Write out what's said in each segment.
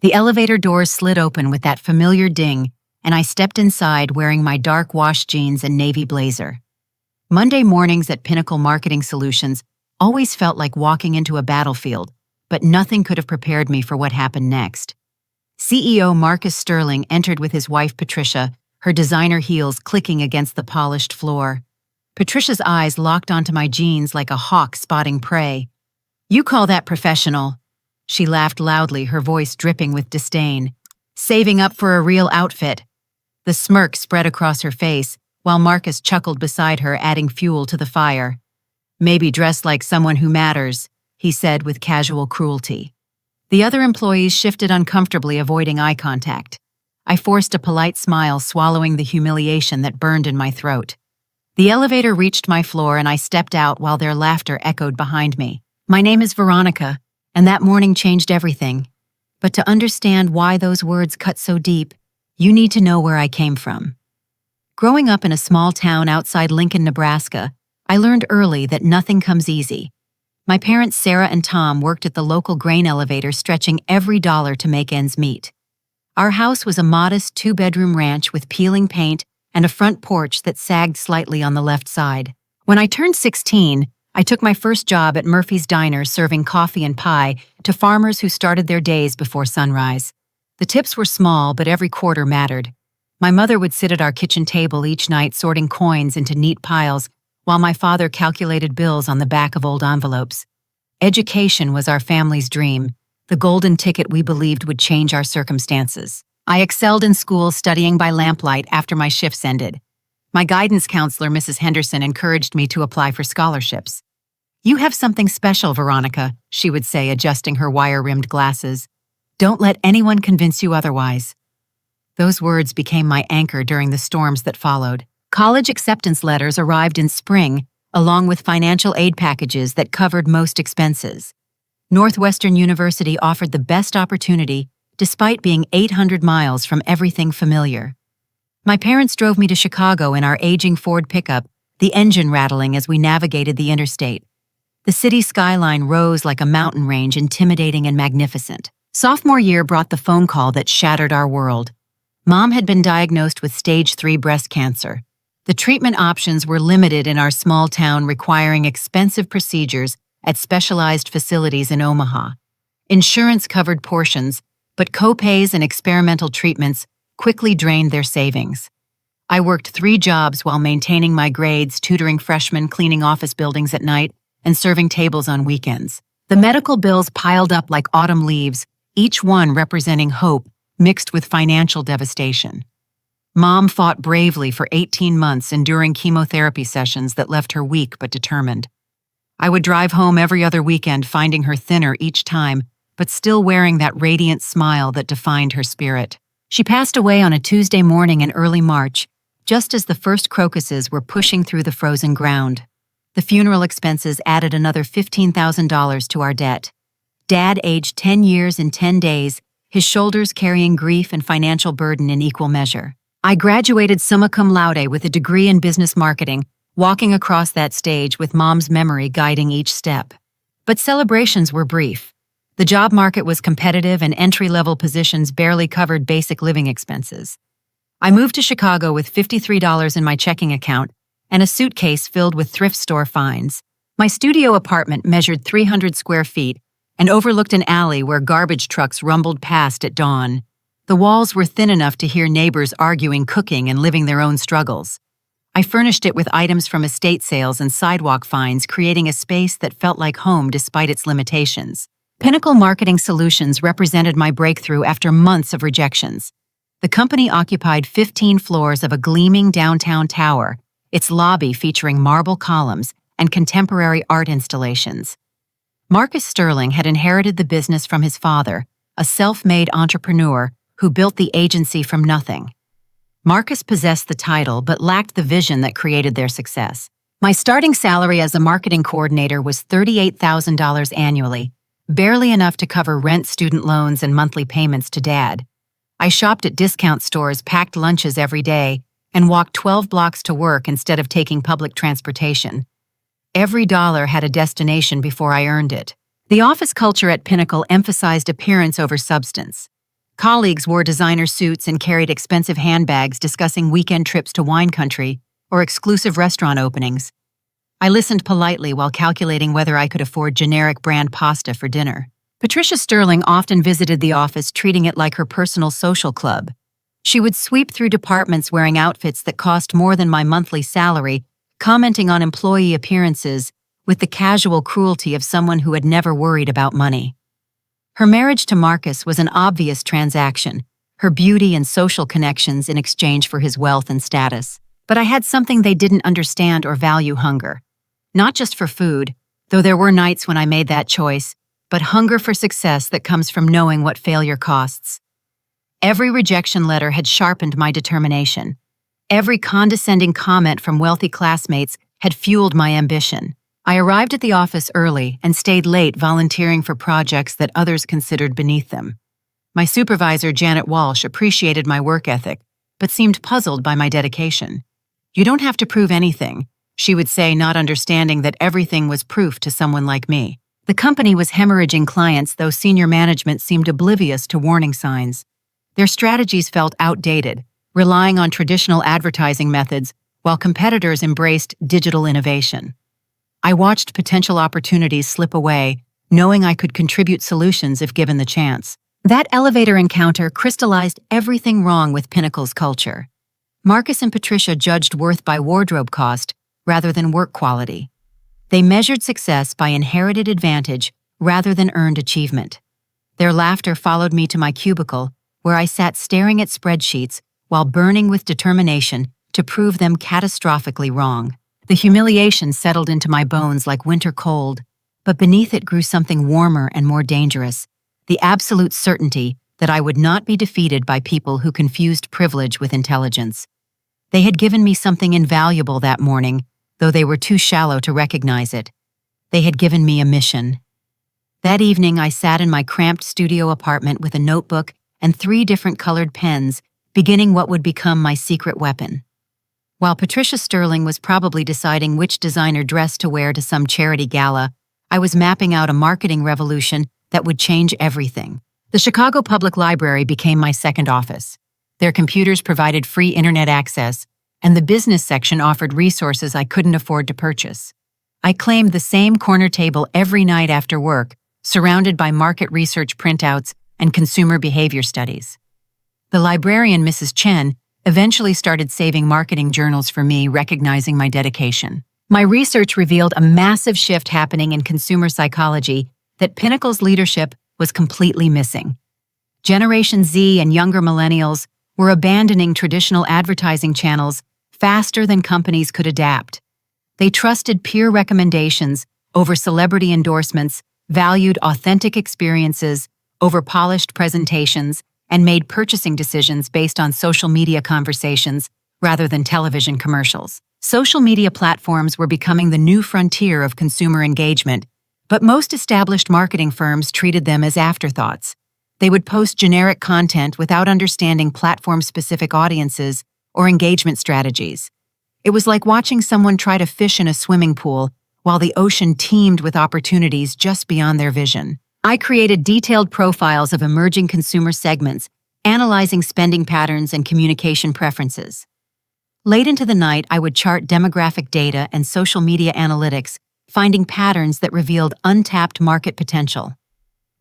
The elevator doors slid open with that familiar ding, and I stepped inside wearing my dark wash jeans and navy blazer. Monday mornings at Pinnacle Marketing Solutions always felt like walking into a battlefield, but nothing could have prepared me for what happened next. CEO Marcus Sterling entered with his wife Patricia, her designer heels clicking against the polished floor. Patricia's eyes locked onto my jeans like a hawk spotting prey. "You call that professional?" She laughed loudly, her voice dripping with disdain. "Saving up for a real outfit." The smirk spread across her face, while Marcus chuckled beside her, adding fuel to the fire. "Maybe dress like someone who matters," he said with casual cruelty. The other employees shifted uncomfortably, avoiding eye contact. I forced a polite smile, swallowing the humiliation that burned in my throat. The elevator reached my floor and I stepped out while their laughter echoed behind me. My name is Veronica, and that morning changed everything. But to understand why those words cut so deep, you need to know where I came from. Growing up in a small town outside Lincoln, Nebraska, I learned early that nothing comes easy. My parents, Sarah and Tom, worked at the local grain elevator, stretching every dollar to make ends meet. Our house was a modest 2-bedroom ranch with peeling paint and a front porch that sagged slightly on the left side. When I turned 16, I took my first job at Murphy's Diner, serving coffee and pie to farmers who started their days before sunrise. The tips were small, but every quarter mattered. My mother would sit at our kitchen table each night, sorting coins into neat piles, while my father calculated bills on the back of old envelopes. Education was our family's dream, the golden ticket we believed would change our circumstances. I excelled in school, studying by lamplight after my shifts ended. My guidance counselor, Mrs. Henderson, encouraged me to apply for scholarships. "You have something special, Veronica," she would say, adjusting her wire-rimmed glasses. "Don't let anyone convince you otherwise." Those words became my anchor during the storms that followed. College acceptance letters arrived in spring, along with financial aid packages that covered most expenses. Northwestern University offered the best opportunity, despite being 800 miles from everything familiar. My parents drove me to Chicago in our aging Ford pickup, the engine rattling as we navigated the interstate. The city skyline rose like a mountain range, intimidating and magnificent. Sophomore year brought the phone call that shattered our world. Mom had been diagnosed with stage 3 breast cancer. The treatment options were limited in our small town, requiring expensive procedures at specialized facilities in Omaha. Insurance covered portions, but co-pays and experimental treatments quickly drained their savings. I worked 3 jobs while maintaining my grades, tutoring freshmen, cleaning office buildings at night, and serving tables on weekends. The medical bills piled up like autumn leaves, each one representing hope mixed with financial devastation. Mom fought bravely for 18 months, enduring chemotherapy sessions that left her weak but determined. I would drive home every other weekend, finding her thinner each time, but still wearing that radiant smile that defined her spirit. She passed away on a Tuesday morning in early March, just as the first crocuses were pushing through the frozen ground. The funeral expenses added another $15,000 to our debt. Dad aged 10 years in 10 days, his shoulders carrying grief and financial burden in equal measure. I graduated summa cum laude with a degree in business marketing, walking across that stage with Mom's memory guiding each step. But celebrations were brief. The job market was competitive and entry-level positions barely covered basic living expenses. I moved to Chicago with $53 in my checking account and a suitcase filled with thrift store finds. My studio apartment measured 300 square feet and overlooked an alley where garbage trucks rumbled past at dawn. The walls were thin enough to hear neighbors arguing, cooking, and living their own struggles. I furnished it with items from estate sales and sidewalk finds, creating a space that felt like home despite its limitations. Pinnacle Marketing Solutions represented my breakthrough after months of rejections. The company occupied 15 floors of a gleaming downtown tower, its lobby featuring marble columns and contemporary art installations. Marcus Sterling had inherited the business from his father, a self-made entrepreneur who built the agency from nothing. Marcus possessed the title but lacked the vision that created their success. My starting salary as a marketing coordinator was $38,000 annually, barely enough to cover rent, student loans, and monthly payments to Dad. I shopped at discount stores, packed lunches every day, and walked 12 blocks to work instead of taking public transportation. Every dollar had a destination before I earned it. The office culture at Pinnacle emphasized appearance over substance. Colleagues wore designer suits and carried expensive handbags discussing weekend trips to wine country or exclusive restaurant openings. I listened politely while calculating whether I could afford generic brand pasta for dinner. Patricia Sterling often visited the office, treating it like her personal social club. She would sweep through departments wearing outfits that cost more than my monthly salary, commenting on employee appearances with the casual cruelty of someone who had never worried about money. Her marriage to Marcus was an obvious transaction, her beauty and social connections in exchange for his wealth and status. But I had something they didn't understand or value: hunger. Not just for food, though there were nights when I made that choice, but hunger for success that comes from knowing what failure costs. Every rejection letter had sharpened my determination. Every condescending comment from wealthy classmates had fueled my ambition. I arrived at the office early and stayed late, volunteering for projects that others considered beneath them. My supervisor, Janet Walsh, appreciated my work ethic, but seemed puzzled by my dedication. "You don't have to prove anything," she would say, not understanding that everything was proof to someone like me. The company was hemorrhaging clients, though senior management seemed oblivious to warning signs. Their strategies felt outdated, relying on traditional advertising methods while competitors embraced digital innovation. I watched potential opportunities slip away, knowing I could contribute solutions if given the chance. That elevator encounter crystallized everything wrong with Pinnacle's culture. Marcus and Patricia judged worth by wardrobe cost rather than work quality. They measured success by inherited advantage rather than earned achievement. Their laughter followed me to my cubicle, where I sat staring at spreadsheets while burning with determination to prove them catastrophically wrong. The humiliation settled into my bones like winter cold, but beneath it grew something warmer and more dangerous: the absolute certainty that I would not be defeated by people who confused privilege with intelligence. They had given me something invaluable that morning, though they were too shallow to recognize it. They had given me a mission. That evening, I sat in my cramped studio apartment with a notebook and 3 different colored pens, beginning what would become my secret weapon. While Patricia Sterling was probably deciding which designer dress to wear to some charity gala, I was mapping out a marketing revolution that would change everything. The Chicago Public Library became my second office. Their computers provided free internet access, and the business section offered resources I couldn't afford to purchase. I claimed the same corner table every night after work, surrounded by market research printouts and consumer behavior studies. The librarian, Mrs. Chen, eventually started saving marketing journals for me, recognizing my dedication. My research revealed a massive shift happening in consumer psychology that Pinnacle's leadership was completely missing. Generation Z and younger millennials were abandoning traditional advertising channels faster than companies could adapt. They trusted peer recommendations over celebrity endorsements, valued authentic experiences over polished presentations, and made purchasing decisions based on social media conversations rather than television commercials. Social media platforms were becoming the new frontier of consumer engagement, but most established marketing firms treated them as afterthoughts. They would post generic content without understanding platform-specific audiences or engagement strategies. It was like watching someone try to fish in a swimming pool while the ocean teemed with opportunities just beyond their vision. I created detailed profiles of emerging consumer segments, analyzing spending patterns and communication preferences. Late into the night, I would chart demographic data and social media analytics, finding patterns that revealed untapped market potential.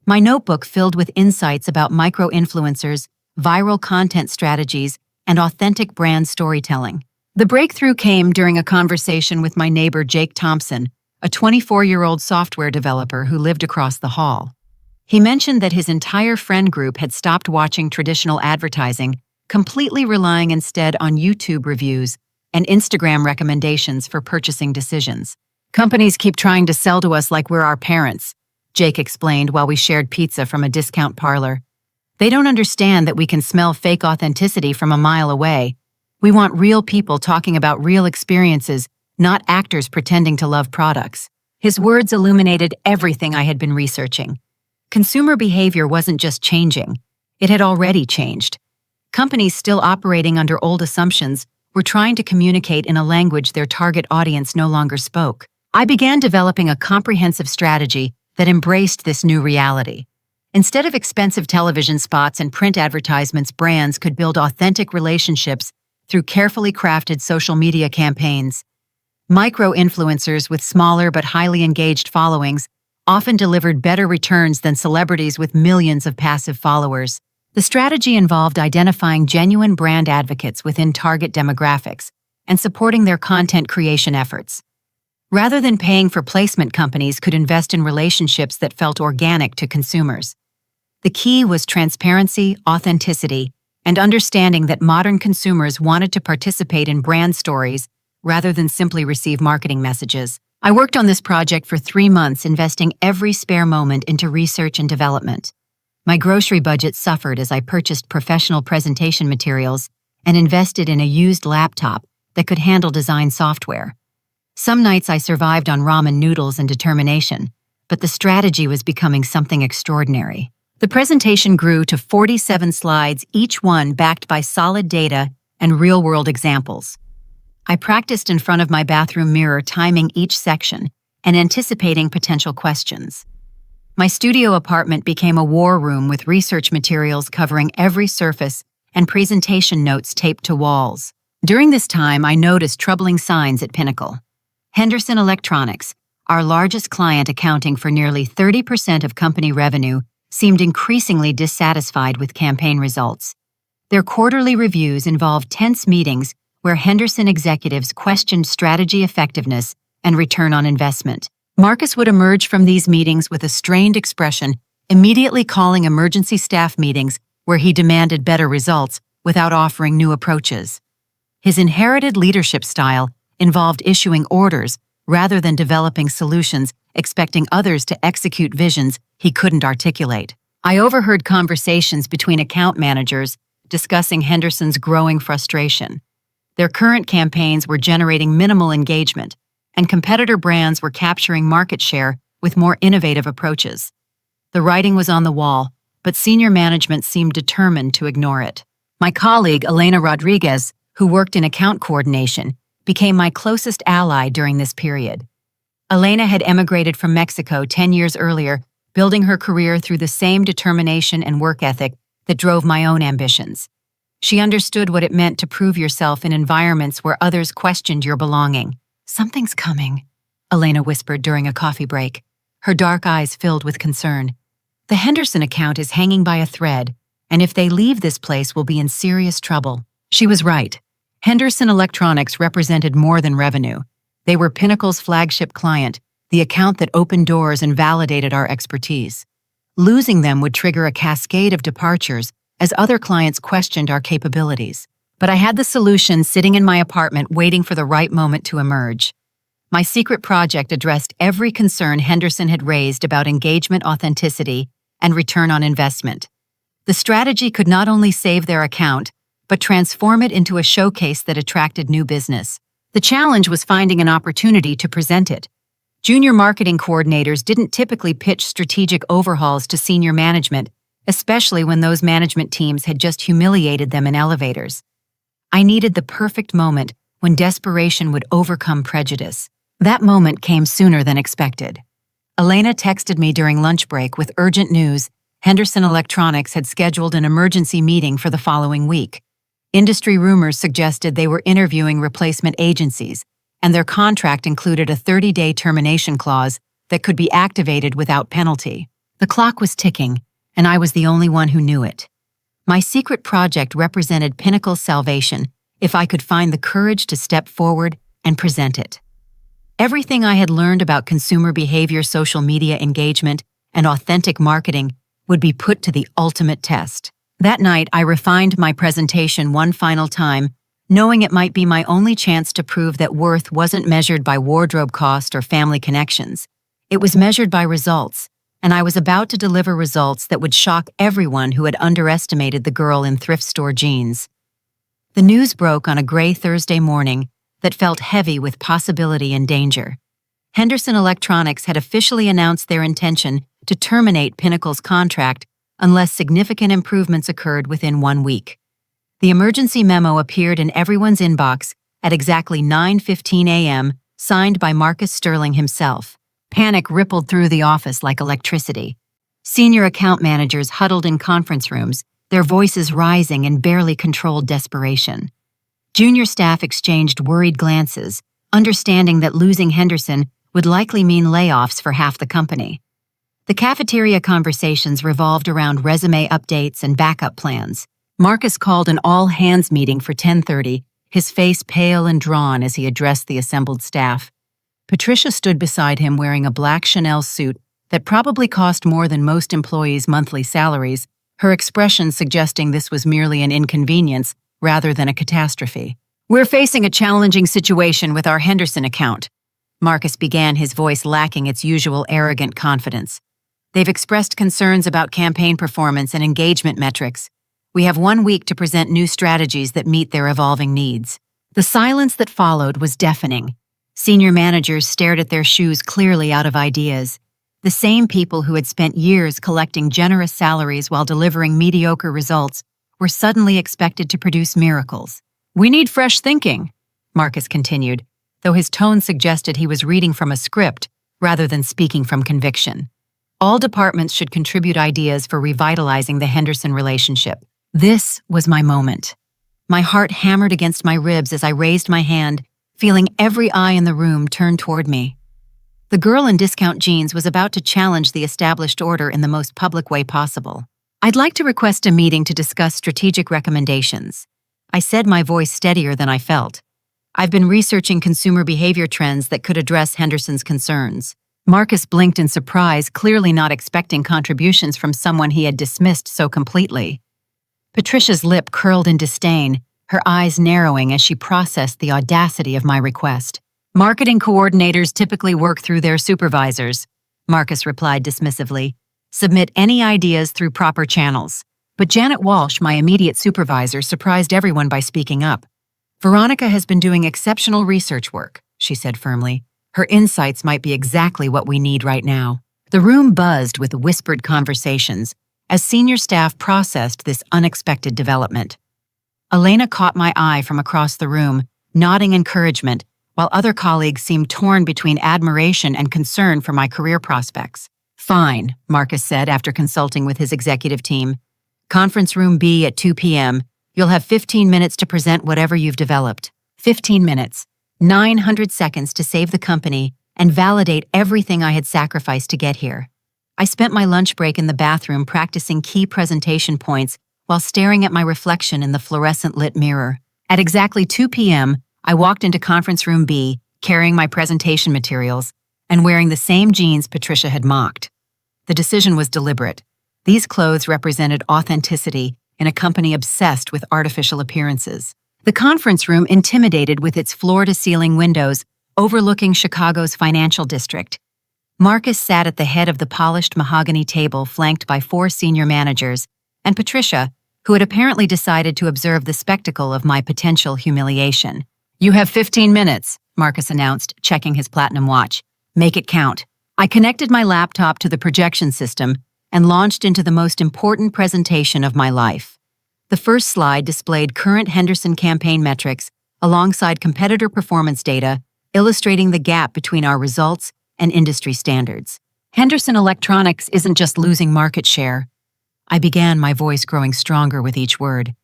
My notebook filled with insights about micro-influencers, viral content strategies, and authentic brand storytelling. The breakthrough came during a conversation with my neighbor Jake Thompson, a 24-year-old software developer who lived across the hall. He mentioned that his entire friend group had stopped watching traditional advertising, completely relying instead on YouTube reviews and Instagram recommendations for purchasing decisions. "Companies keep trying to sell to us like we're our parents," Jake explained while we shared pizza from a discount parlor. "They don't understand that we can smell fake authenticity from a mile away. We want real people talking about real experiences, not actors pretending to love products." His words illuminated everything I had been researching. Consumer behavior wasn't just changing, it had already changed. Companies still operating under old assumptions were trying to communicate in a language their target audience no longer spoke. I began developing a comprehensive strategy that embraced this new reality. Instead of expensive television spots and print advertisements, brands could build authentic relationships through carefully crafted social media campaigns. Micro-influencers with smaller but highly engaged followings often delivered better returns than celebrities with millions of passive followers. The strategy involved identifying genuine brand advocates within target demographics and supporting their content creation efforts. Rather than paying for placement, companies could invest in relationships that felt organic to consumers. The key was transparency, authenticity, and understanding that modern consumers wanted to participate in brand stories rather than simply receive marketing messages. I worked on this project for 3 months, investing every spare moment into research and development. My grocery budget suffered as I purchased professional presentation materials and invested in a used laptop that could handle design software. Some nights I survived on ramen noodles and determination, but the strategy was becoming something extraordinary. The presentation grew to 47 slides, each one backed by solid data and real-world examples. I practiced in front of my bathroom mirror, timing each section and anticipating potential questions. My studio apartment became a war room with research materials covering every surface and presentation notes taped to walls. During this time, I noticed troubling signs at Pinnacle. Henderson Electronics, our largest client accounting for nearly 30% of company revenue, seemed increasingly dissatisfied with campaign results. Their quarterly reviews involved tense meetings where Henderson executives questioned strategy effectiveness and return on investment. Marcus would emerge from these meetings with a strained expression, immediately calling emergency staff meetings where he demanded better results without offering new approaches. His inherited leadership style involved issuing orders rather than developing solutions, expecting others to execute visions he couldn't articulate. I overheard conversations between account managers discussing Henderson's growing frustration. Their current campaigns were generating minimal engagement, and competitor brands were capturing market share with more innovative approaches. The writing was on the wall, but senior management seemed determined to ignore it. My colleague, Elena Rodriguez, who worked in account coordination, became my closest ally during this period. Elena had emigrated from Mexico 10 years earlier, building her career through the same determination and work ethic that drove my own ambitions. She understood what it meant to prove yourself in environments where others questioned your belonging. "Something's coming," Elena whispered during a coffee break, her dark eyes filled with concern. "The Henderson account is hanging by a thread, and if they leave this place, we'll be in serious trouble." She was right. Henderson Electronics represented more than revenue. They were Pinnacle's flagship client, the account that opened doors and validated our expertise. Losing them would trigger a cascade of departures as other clients questioned our capabilities. But I had the solution sitting in my apartment waiting for the right moment to emerge. My secret project addressed every concern Henderson had raised about engagement, authenticity, and return on investment. The strategy could not only save their account, but transform it into a showcase that attracted new business. The challenge was finding an opportunity to present it. Junior marketing coordinators didn't typically pitch strategic overhauls to senior management, especially when those management teams had just humiliated them in elevators. I needed the perfect moment when desperation would overcome prejudice. That moment came sooner than expected. Elena texted me during lunch break with urgent news. Henderson Electronics had scheduled an emergency meeting for the following week. Industry rumors suggested they were interviewing replacement agencies, and their contract included a 30-day termination clause that could be activated without penalty. The clock was ticking, and I was the only one who knew it. My secret project represented Pinnacle's salvation if I could find the courage to step forward and present it. Everything I had learned about consumer behavior, social media engagement, and authentic marketing would be put to the ultimate test. That night, I refined my presentation one final time, knowing it might be my only chance to prove that worth wasn't measured by wardrobe cost or family connections. It was measured by results, and I was about to deliver results that would shock everyone who had underestimated the girl in thrift store jeans. The news broke on a gray Thursday morning that felt heavy with possibility and danger. Henderson Electronics had officially announced their intention to terminate Pinnacle's contract unless significant improvements occurred within 1 week. The emergency memo appeared in everyone's inbox at exactly 9:15 a.m., signed by Marcus Sterling himself. Panic rippled through the office like electricity. Senior account managers huddled in conference rooms, their voices rising in barely controlled desperation. Junior staff exchanged worried glances, understanding that losing Henderson would likely mean layoffs for half the company. The cafeteria conversations revolved around resume updates and backup plans. Marcus called an all-hands meeting for 10:30, his face pale and drawn as he addressed the assembled staff. Patricia stood beside him wearing a black Chanel suit that probably cost more than most employees' monthly salaries, her expression suggesting this was merely an inconvenience rather than a catastrophe. "We're facing a challenging situation with our Henderson account," Marcus began, his voice lacking its usual arrogant confidence. "They've expressed concerns about campaign performance and engagement metrics. We have 1 week to present new strategies that meet their evolving needs." The silence that followed was deafening. Senior managers stared at their shoes, clearly out of ideas. The same people who had spent years collecting generous salaries while delivering mediocre results were suddenly expected to produce miracles. "We need fresh thinking," Marcus continued, though his tone suggested he was reading from a script rather than speaking from conviction. "All departments should contribute ideas for revitalizing the Henderson relationship." This was my moment. My heart hammered against my ribs as I raised my hand, feeling every eye in the room turn toward me. The girl in discount jeans was about to challenge the established order in the most public way possible. "I'd like to request a meeting to discuss strategic recommendations." I said, my voice steadier than I felt. "I've been researching consumer behavior trends that could address Henderson's concerns." Marcus blinked in surprise, clearly not expecting contributions from someone he had dismissed so completely. Patricia's lip curled in disdain, her eyes narrowing as she processed the audacity of my request. "Marketing coordinators typically work through their supervisors," Marcus replied dismissively. "Submit any ideas through proper channels." But Janet Walsh, my immediate supervisor, surprised everyone by speaking up. "Veronica has been doing exceptional research work," she said firmly. "Her insights might be exactly what we need right now." The room buzzed with whispered conversations as senior staff processed this unexpected development. Elena caught my eye from across the room, nodding encouragement, while other colleagues seemed torn between admiration and concern for my career prospects. "Fine," Marcus said after consulting with his executive team. "Conference room B at 2 p.m. You'll have 15 minutes to present whatever you've developed." 15 minutes. 900 seconds to save the company and validate everything I had sacrificed to get here. I spent my lunch break in the bathroom practicing key presentation points while staring at my reflection in the fluorescent-lit mirror. At exactly 2 p.m., I walked into conference room B, carrying my presentation materials and wearing the same jeans Patricia had mocked. The decision was deliberate. These clothes represented authenticity in a company obsessed with artificial appearances. The conference room intimidated with its floor-to-ceiling windows overlooking Chicago's financial district. Marcus sat at the head of the polished mahogany table flanked by 4 senior managers, and Patricia, who had apparently decided to observe the spectacle of my potential humiliation. "You have 15 minutes, Marcus announced, checking his platinum watch. "Make it count." I connected my laptop to the projection system and launched into the most important presentation of my life. The first slide displayed current Henderson campaign metrics alongside competitor performance data, illustrating the gap between our results and industry standards. "Henderson Electronics isn't just losing market share," I began, my voice growing stronger with each word.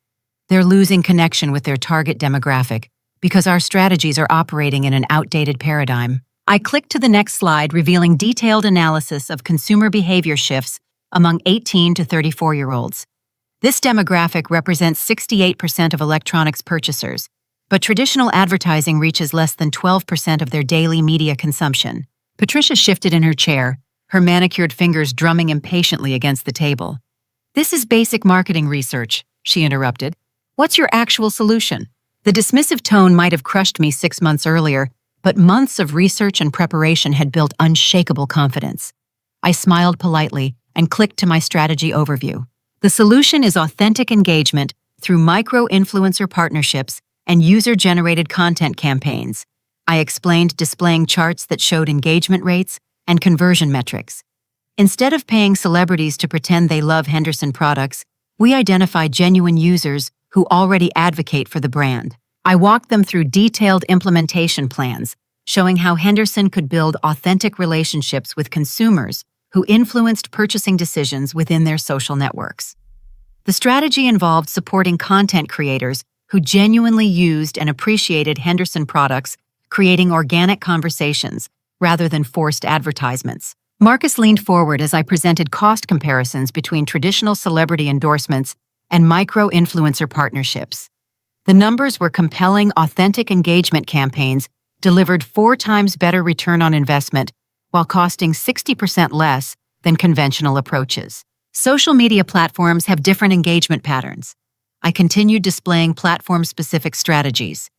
"They're losing connection with their target demographic because our strategies are operating in an outdated paradigm." I clicked to the next slide, revealing detailed analysis of consumer behavior shifts among 18 to 34-year-olds. This demographic represents 68% of electronics purchasers, but traditional advertising reaches less than 12% of their daily media consumption. Patricia shifted in her chair, her manicured fingers drumming impatiently against the table. "This is basic marketing research," she interrupted. "What's your actual solution?" The dismissive tone might have crushed me 6 months earlier, but months of research and preparation had built unshakable confidence. I smiled politely and clicked to my strategy overview. "The solution is authentic engagement through micro-influencer partnerships and user-generated content campaigns," I explained, displaying charts that showed engagement rates and conversion metrics. "Instead of paying celebrities to pretend they love Henderson products, we identify genuine users who already advocate for the brand." I walked them through detailed implementation plans, showing how Henderson could build authentic relationships with consumers who influenced purchasing decisions within their social networks. The strategy involved supporting content creators who genuinely used and appreciated Henderson products, creating organic conversations rather than forced advertisements. Marcus leaned forward as I presented cost comparisons between traditional celebrity endorsements and micro-influencer partnerships. The numbers were compelling, authentic engagement campaigns delivered 4 times better return on investment while costing 60% less than conventional approaches. Social media platforms have different engagement patterns. I continued displaying platform-specific strategies.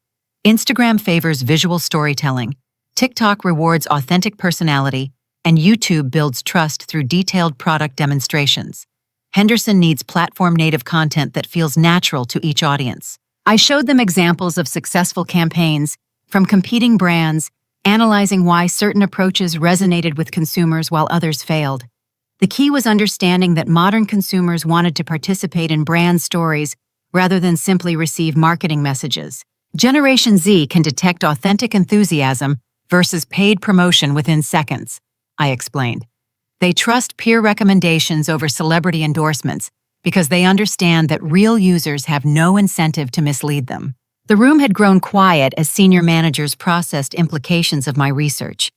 Instagram favors visual storytelling, TikTok rewards authentic personality, and YouTube builds trust through detailed product demonstrations. Henderson needs platform-native content that feels natural to each audience. I showed them examples of successful campaigns from competing brands, analyzing why certain approaches resonated with consumers while others failed. The key was understanding that modern consumers wanted to participate in brand stories rather than simply receive marketing messages. Generation Z can detect authentic enthusiasm versus paid promotion within seconds, I explained. They trust peer recommendations over celebrity endorsements because they understand that real users have no incentive to mislead them. The room had grown quiet as senior managers processed implications of my research.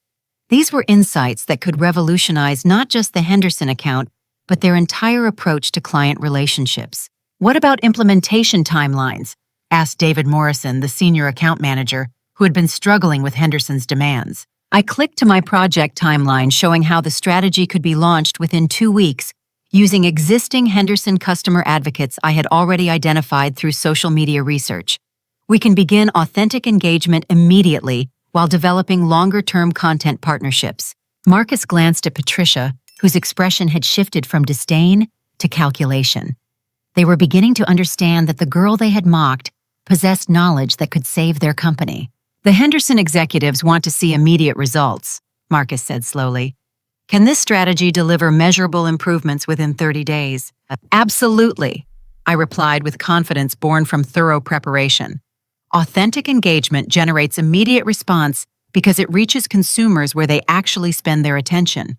These were insights that could revolutionize not just the Henderson account, but their entire approach to client relationships. "What about implementation timelines?" asked David Morrison, the senior account manager, who had been struggling with Henderson's demands. I clicked to my project timeline showing how the strategy could be launched within 2 weeks using existing Henderson customer advocates I had already identified through social media research. We can begin authentic engagement immediately while developing longer-term content partnerships. Marcus glanced at Patricia, whose expression had shifted from disdain to calculation. They were beginning to understand that the girl they had mocked possessed knowledge that could save their company. "The Henderson executives want to see immediate results," Marcus said slowly. "Can this strategy deliver measurable improvements within 30 days? "Absolutely," I replied with confidence born from thorough preparation. Authentic engagement generates immediate response because it reaches consumers where they actually spend their attention.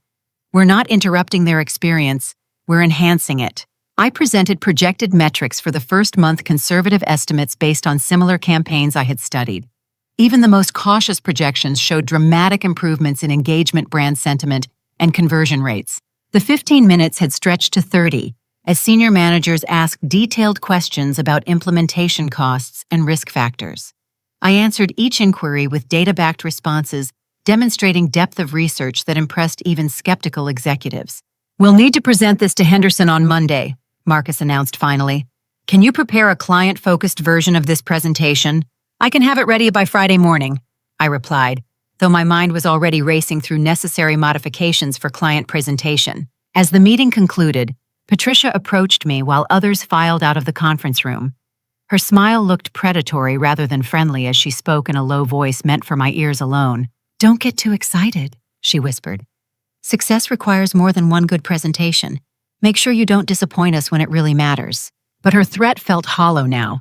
We're not interrupting their experience, we're enhancing it. I presented projected metrics for the first month, conservative estimates based on similar campaigns I had studied. Even the most cautious projections showed dramatic improvements in engagement, brand sentiment, and conversion rates. The 15 minutes had stretched to 30 as senior managers asked detailed questions about implementation costs and risk factors. I answered each inquiry with data-backed responses, demonstrating depth of research that impressed even skeptical executives. "We'll need to present this to Henderson on Monday," Marcus announced finally. "Can you prepare a client-focused version of this presentation?" "I can have it ready by Friday morning," I replied, though my mind was already racing through necessary modifications for client presentation. As the meeting concluded, Patricia approached me while others filed out of the conference room. Her smile looked predatory rather than friendly as she spoke in a low voice meant for my ears alone. "Don't get too excited," she whispered. "Success requires more than one good presentation. Make sure you don't disappoint us when it really matters." But her threat felt hollow now.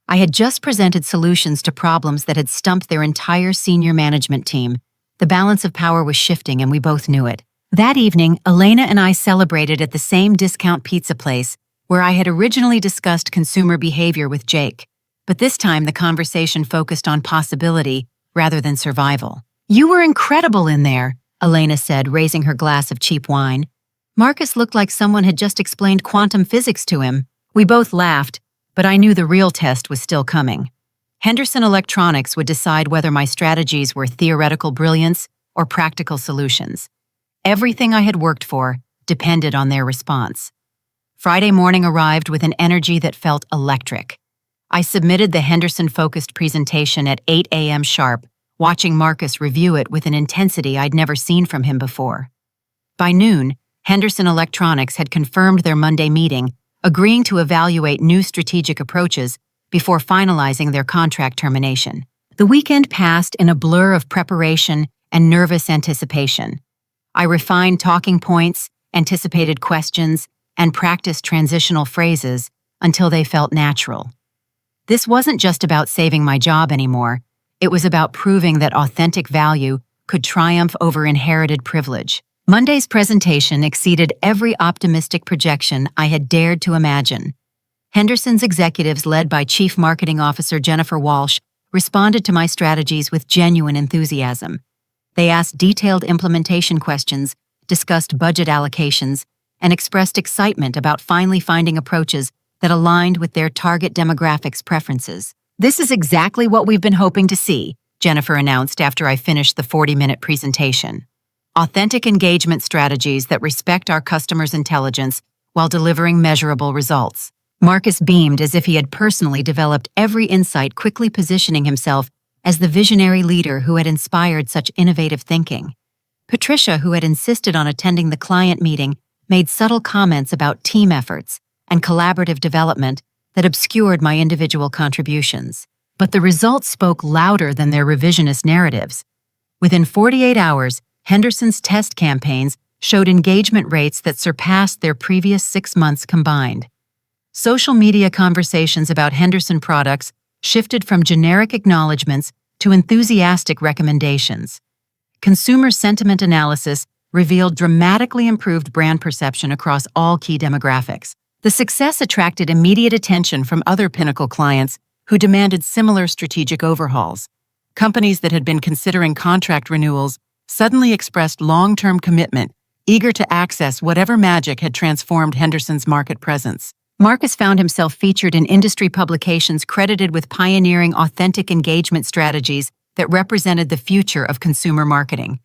I had just presented solutions to problems that had stumped their entire senior management team. The balance of power was shifting, and we both knew it. That evening, Elena and I celebrated at the same discount pizza place where I had originally discussed consumer behavior with Jake. But this time, the conversation focused on possibility rather than survival. "You were incredible in there," Elena said, raising her glass of cheap wine. Marcus looked like someone had just explained quantum physics to him. We both laughed, but I knew the real test was still coming. Henderson Electronics would decide whether my strategies were theoretical brilliance or practical solutions. Everything I had worked for depended on their response. Friday morning arrived with an energy that felt electric. I submitted the Henderson-focused presentation at 8 a.m. sharp, watching Marcus review it with an intensity I'd never seen from him before. By noon, Henderson Electronics had confirmed their Monday meeting, agreeing to evaluate new strategic approaches before finalizing their contract termination. The weekend passed in a blur of preparation and nervous anticipation. I refined talking points, anticipated questions, and practiced transitional phrases until they felt natural. This wasn't just about saving my job anymore. It was about proving that authentic value could triumph over inherited privilege. Monday's presentation exceeded every optimistic projection I had dared to imagine. Henderson's executives, led by Chief Marketing Officer Jennifer Walsh, responded to my strategies with genuine enthusiasm. They asked detailed implementation questions, discussed budget allocations, and expressed excitement about finally finding approaches that aligned with their target demographics' preferences. "This is exactly what we've been hoping to see," Jennifer announced after I finished the 40-minute presentation. Authentic engagement strategies that respect our customers' intelligence while delivering measurable results. Marcus beamed as if he had personally developed every insight, quickly positioning himself as the visionary leader who had inspired such innovative thinking. Patricia, who had insisted on attending the client meeting, made subtle comments about team efforts and collaborative development that obscured my individual contributions. But the results spoke louder than their revisionist narratives. Within 48 hours, Henderson's test campaigns showed engagement rates that surpassed their previous 6 months combined. Social media conversations about Henderson products shifted from generic acknowledgments to enthusiastic recommendations. Consumer sentiment analysis revealed dramatically improved brand perception across all key demographics. The success attracted immediate attention from other Pinnacle clients who demanded similar strategic overhauls. Companies that had been considering contract renewals suddenly expressed long-term commitment, eager to access whatever magic had transformed Henderson's market presence. Marcus found himself featured in industry publications credited with pioneering authentic engagement strategies that represented the future of consumer marketing.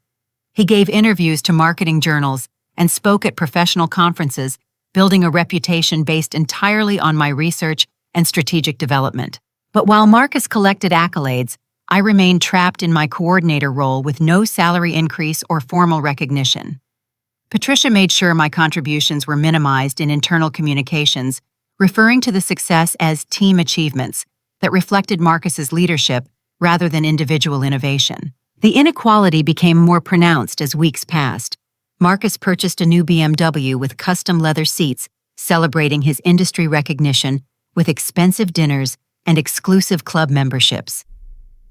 He gave interviews to marketing journals and spoke at professional conferences, building a reputation based entirely on my research and strategic development. But while Marcus collected accolades, I remained trapped in my coordinator role with no salary increase or formal recognition. Patricia made sure my contributions were minimized in internal communications, referring to the success as team achievements that reflected Marcus's leadership rather than individual innovation. The inequality became more pronounced as weeks passed. Marcus purchased a new BMW with custom leather seats, celebrating his industry recognition with expensive dinners and exclusive club memberships.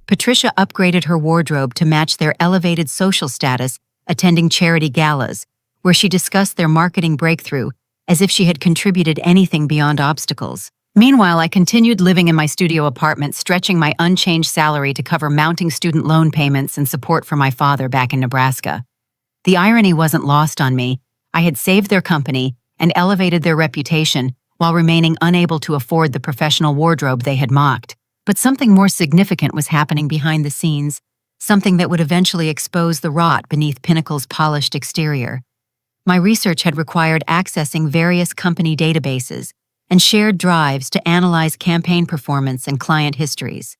Patricia upgraded her wardrobe to match their elevated social status, attending charity galas, where she discussed their marketing breakthrough as if she had contributed anything beyond obstacles. Meanwhile, I continued living in my studio apartment, stretching my unchanged salary to cover mounting student loan payments and support for my father back in Nebraska. The irony wasn't lost on me. I had saved their company and elevated their reputation while remaining unable to afford the professional wardrobe they had mocked. But something more significant was happening behind the scenes, something that would eventually expose the rot beneath Pinnacle's polished exterior. My research had required accessing various company databases and shared drives to analyze campaign performance and client histories.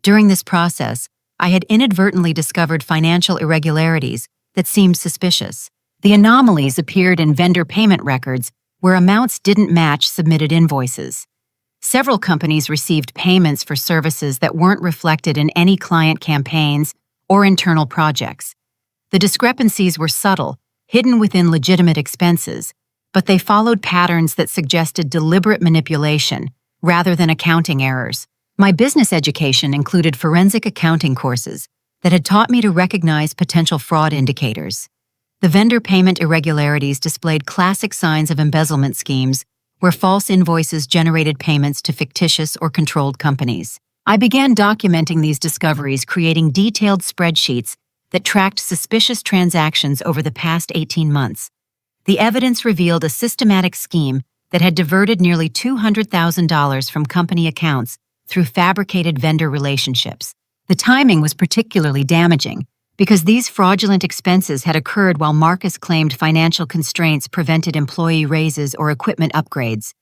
During this process, I had inadvertently discovered financial irregularities that seemed suspicious. The anomalies appeared in vendor payment records where amounts didn't match submitted invoices. Several companies received payments for services that weren't reflected in any client campaigns or internal projects. The discrepancies were subtle, hidden within legitimate expenses, but they followed patterns that suggested deliberate manipulation rather than accounting errors. My business education included forensic accounting courses that had taught me to recognize potential fraud indicators. The vendor payment irregularities displayed classic signs of embezzlement schemes where false invoices generated payments to fictitious or controlled companies. I began documenting these discoveries, creating detailed spreadsheets that tracked suspicious transactions over the past 18 months. The evidence revealed a systematic scheme that had diverted nearly $200,000 from company accounts through fabricated vendor relationships. The timing was particularly damaging because these fraudulent expenses had occurred while Marcus claimed financial constraints prevented employee raises or equipment upgrades.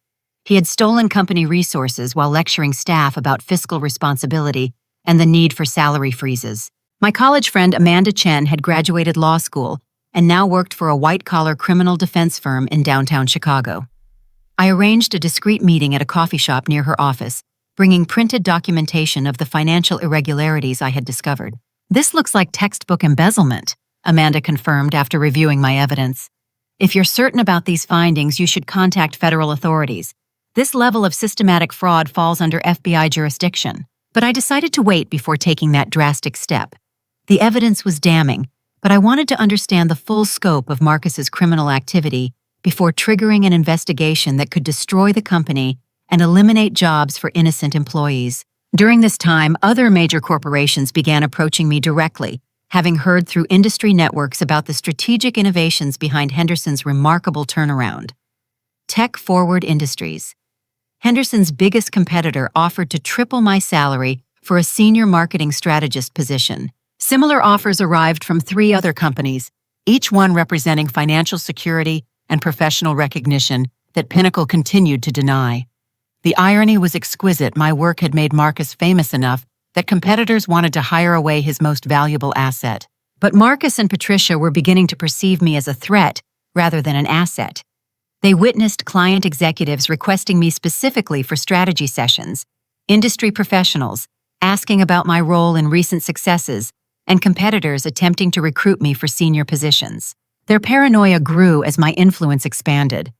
He had stolen company resources while lecturing staff about fiscal responsibility and the need for salary freezes. My college friend Amanda Chen had graduated law school and now worked for a white-collar criminal defense firm in downtown Chicago. I arranged a discreet meeting at a coffee shop near her office, bringing printed documentation of the financial irregularities I had discovered. "This looks like textbook embezzlement," Amanda confirmed after reviewing my evidence. "If you're certain about these findings, you should contact federal authorities. This level of systematic fraud falls under FBI jurisdiction." But I decided to wait before taking that drastic step. The evidence was damning, but I wanted to understand the full scope of Marcus's criminal activity before triggering an investigation that could destroy the company and eliminate jobs for innocent employees. During this time, other major corporations began approaching me directly, having heard through industry networks about the strategic innovations behind Henderson's remarkable turnaround. Tech-forward industries. Henderson's biggest competitor offered to triple my salary for a senior marketing strategist position. Similar offers arrived from 3 other companies, each one representing financial security and professional recognition that Pinnacle continued to deny. The irony was exquisite. My work had made Marcus famous enough that competitors wanted to hire away his most valuable asset. But Marcus and Patricia were beginning to perceive me as a threat rather than an asset. They witnessed client executives requesting me specifically for strategy sessions, industry professionals asking about my role in recent successes, and competitors attempting to recruit me for senior positions. Their paranoia grew as my influence expanded.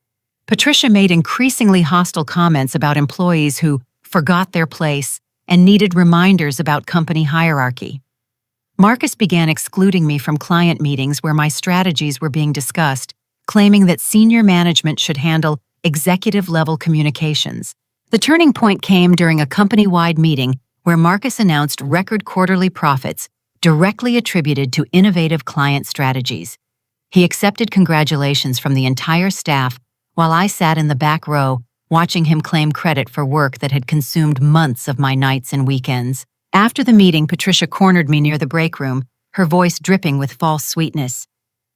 Patricia made increasingly hostile comments about employees who forgot their place and needed reminders about company hierarchy. Marcus began excluding me from client meetings where my strategies were being discussed, claiming that senior management should handle executive-level communications. The turning point came during a company-wide meeting where Marcus announced record quarterly profits directly attributed to innovative client strategies. He accepted congratulations from the entire staff while I sat in the back row, watching him claim credit for work that had consumed months of my nights and weekends. After the meeting, Patricia cornered me near the break room, her voice dripping with false sweetness.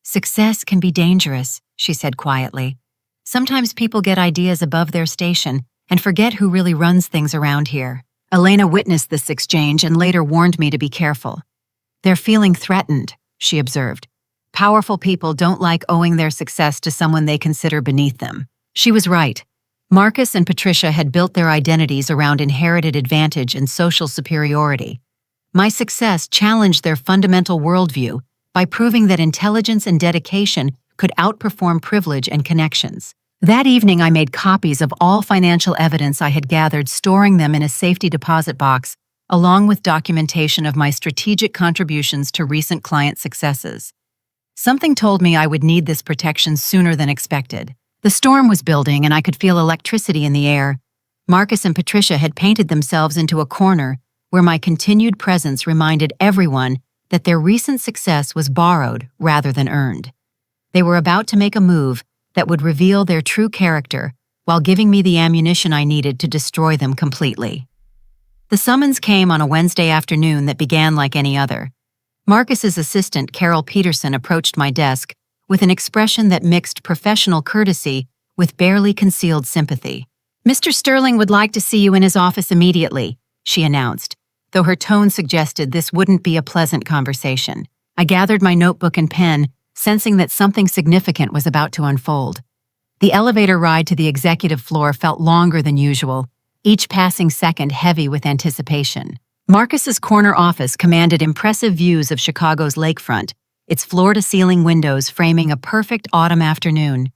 "Success can be dangerous," she said quietly. "Sometimes people get ideas above their station and forget who really runs things around here." Elena witnessed this exchange and later warned me to be careful. "They're feeling threatened," she observed. "Powerful people don't like owing their success to someone they consider beneath them." She was right. Marcus and Patricia had built their identities around inherited advantage and social superiority. My success challenged their fundamental worldview by proving that intelligence and dedication could outperform privilege and connections. That evening, I made copies of all financial evidence I had gathered, storing them in a safety deposit box, along with documentation of my strategic contributions to recent client successes. Something told me I would need this protection sooner than expected. The storm was building and I could feel electricity in the air. Marcus and Patricia had painted themselves into a corner where my continued presence reminded everyone that their recent success was borrowed rather than earned. They were about to make a move that would reveal their true character while giving me the ammunition I needed to destroy them completely. The summons came on a Wednesday afternoon that began like any other. Marcus's assistant, Carol Peterson, approached my desk with an expression that mixed professional courtesy with barely concealed sympathy. "Mr. Sterling would like to see you in his office immediately," she announced, though her tone suggested this wouldn't be a pleasant conversation. I gathered my notebook and pen, sensing that something significant was about to unfold. The elevator ride to the executive floor felt longer than usual, each passing second heavy with anticipation. Marcus's corner office commanded impressive views of Chicago's lakefront, its floor-to-ceiling windows framing a perfect autumn afternoon.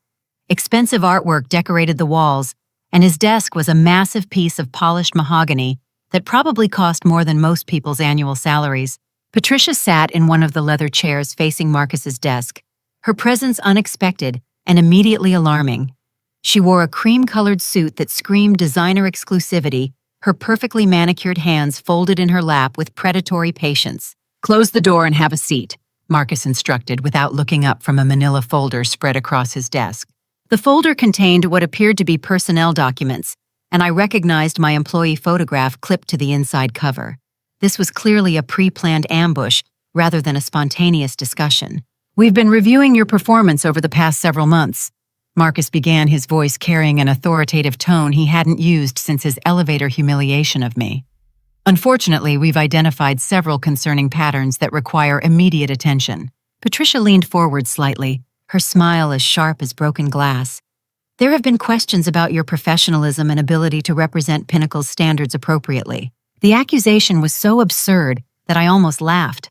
Expensive artwork decorated the walls, and his desk was a massive piece of polished mahogany that probably cost more than most people's annual salaries. Patricia sat in one of the leather chairs facing Marcus's desk, her presence unexpected and immediately alarming. She wore a cream-colored suit that screamed designer exclusivity, her perfectly manicured hands folded in her lap with predatory patience. "Close the door and have a seat," Marcus instructed without looking up from a manila folder spread across his desk. The folder contained what appeared to be personnel documents, and I recognized my employee photograph clipped to the inside cover. This was clearly a pre-planned ambush rather than a spontaneous discussion. "We've been reviewing your performance over the past several months." Marcus began, his voice carrying an authoritative tone he hadn't used since his elevator humiliation of me. "Unfortunately, we've identified several concerning patterns that require immediate attention." Patricia leaned forward slightly, her smile as sharp as broken glass. "There have been questions about your professionalism and ability to represent Pinnacle's standards appropriately." The accusation was so absurd that I almost laughed.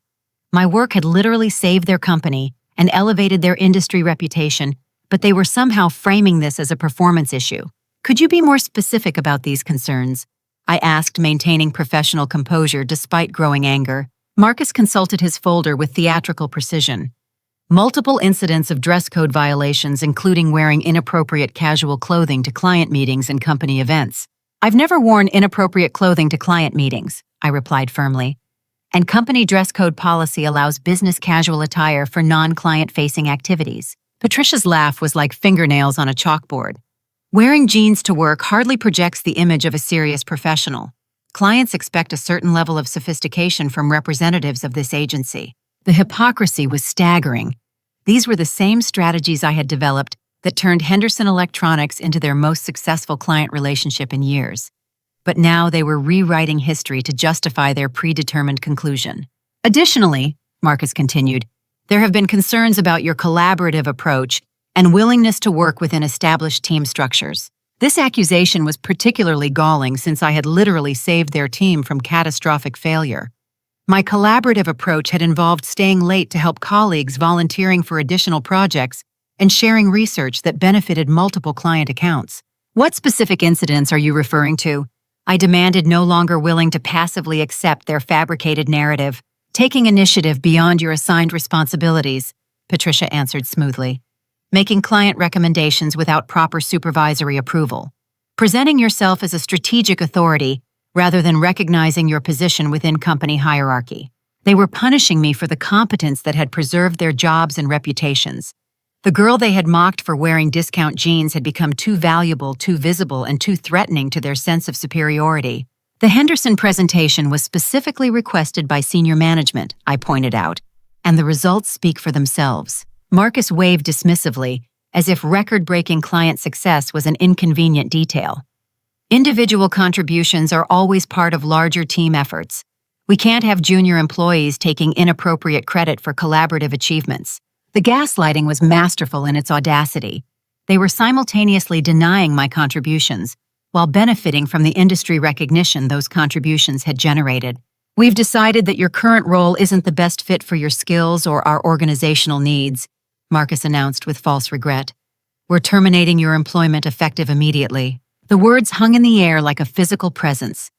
My work had literally saved their company and elevated their industry reputation, but they were somehow framing this as a performance issue. "Could you be more specific about these concerns?" I asked, maintaining professional composure despite growing anger. Marcus consulted his folder with theatrical precision. Multiple incidents of dress code violations, including wearing inappropriate casual clothing to client meetings and company events. "I've never worn inappropriate clothing to client meetings," I replied firmly. "And company dress code policy allows business casual attire for non-client-facing activities." Patricia's laugh was like fingernails on a chalkboard. "Wearing jeans to work hardly projects the image of a serious professional. Clients expect a certain level of sophistication from representatives of this agency." The hypocrisy was staggering. These were the same strategies I had developed that turned Henderson Electronics into their most successful client relationship in years. But now they were rewriting history to justify their predetermined conclusion. "Additionally," Marcus continued, "there have been concerns about your collaborative approach and willingness to work within established team structures." This accusation was particularly galling since I had literally saved their team from catastrophic failure. My collaborative approach had involved staying late to help colleagues, volunteering for additional projects, and sharing research that benefited multiple client accounts. "What specific incidents are you referring to?" I demanded, no longer willing to passively accept their fabricated narrative. "Taking initiative beyond your assigned responsibilities," Patricia answered smoothly. "Making client recommendations without proper supervisory approval. Presenting yourself as a strategic authority rather than recognizing your position within company hierarchy." They were punishing me for the competence that had preserved their jobs and reputations. The girl they had mocked for wearing discount jeans had become too valuable, too visible, and too threatening to their sense of superiority. "The Henderson presentation was specifically requested by senior management," I pointed out, "and the results speak for themselves." Marcus waved dismissively, as if record-breaking client success was an inconvenient detail. "Individual contributions are always part of larger team efforts. We can't have junior employees taking inappropriate credit for collaborative achievements." The gaslighting was masterful in its audacity. They were simultaneously denying my contributions while benefiting from the industry recognition those contributions had generated. "We've decided that your current role isn't the best fit for your skills or our organizational needs," Marcus announced with false regret. "We're terminating your employment effective immediately." The words hung in the air like a physical presence.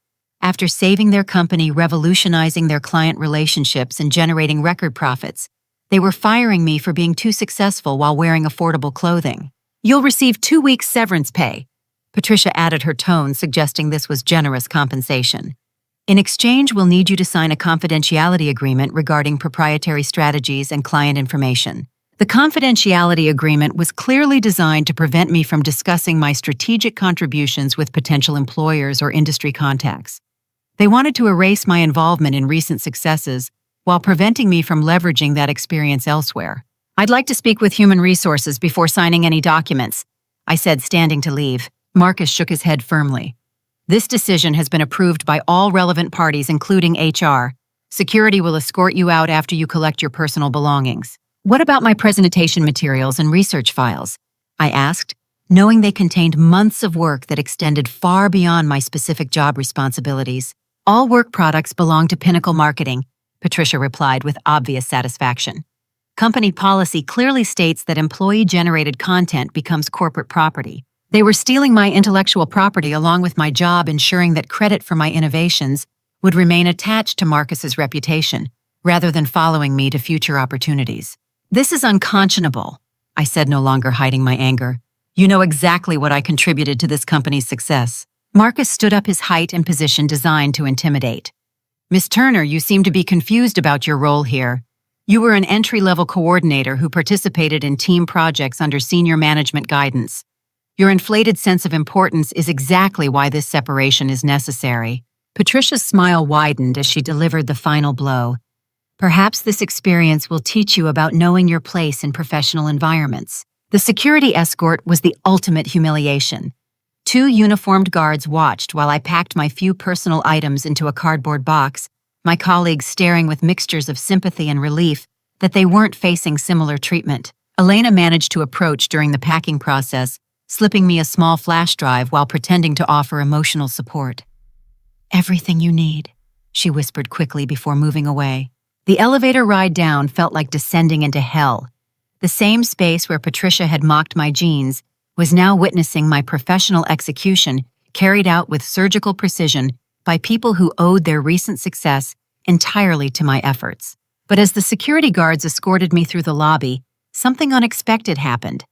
After saving their company, revolutionizing their client relationships, and generating record profits, they were firing me for being too successful while wearing affordable clothing. "You'll receive 2 weeks severance pay," Patricia added, her tone suggesting this was generous compensation. "In exchange, we'll need you to sign a confidentiality agreement regarding proprietary strategies and client information." The confidentiality agreement was clearly designed to prevent me from discussing my strategic contributions with potential employers or industry contacts. They wanted to erase my involvement in recent successes while preventing me from leveraging that experience elsewhere. "I'd like to speak with Human Resources before signing any documents," I said, standing to leave. Marcus shook his head firmly. "This decision has been approved by all relevant parties, including HR. Security will escort you out after you collect your personal belongings." "What about my presentation materials and research files?" I asked, knowing they contained months of work that extended far beyond my specific job responsibilities. "All work products belong to Pinnacle Marketing," Patricia replied with obvious satisfaction. "Company policy clearly states that employee-generated content becomes corporate property. They were stealing my intellectual property along with my job, ensuring that credit for my innovations would remain attached to Marcus's reputation, rather than following me to future opportunities." "This is unconscionable," I said, no longer hiding my anger. "You know exactly what I contributed to this company's success." Marcus stood up, his height and position designed to intimidate. "Miss Turner, you seem to be confused about your role here. You were an entry-level coordinator who participated in team projects under senior management guidance. Your inflated sense of importance is exactly why this separation is necessary." Patricia's smile widened as she delivered the final blow. "Perhaps this experience will teach you about knowing your place in professional environments." The security escort was the ultimate humiliation. 2 uniformed guards watched while I packed my few personal items into a cardboard box, my colleagues staring with mixtures of sympathy and relief that they weren't facing similar treatment. Elena managed to approach during the packing process, slipping me a small flash drive while pretending to offer emotional support. "Everything you need," she whispered quickly before moving away. The elevator ride down felt like descending into hell. The same space where Patricia had mocked my jeans was now witnessing my professional execution carried out with surgical precision by people who owed their recent success entirely to my efforts. But as the security guards escorted me through the lobby, something unexpected happened.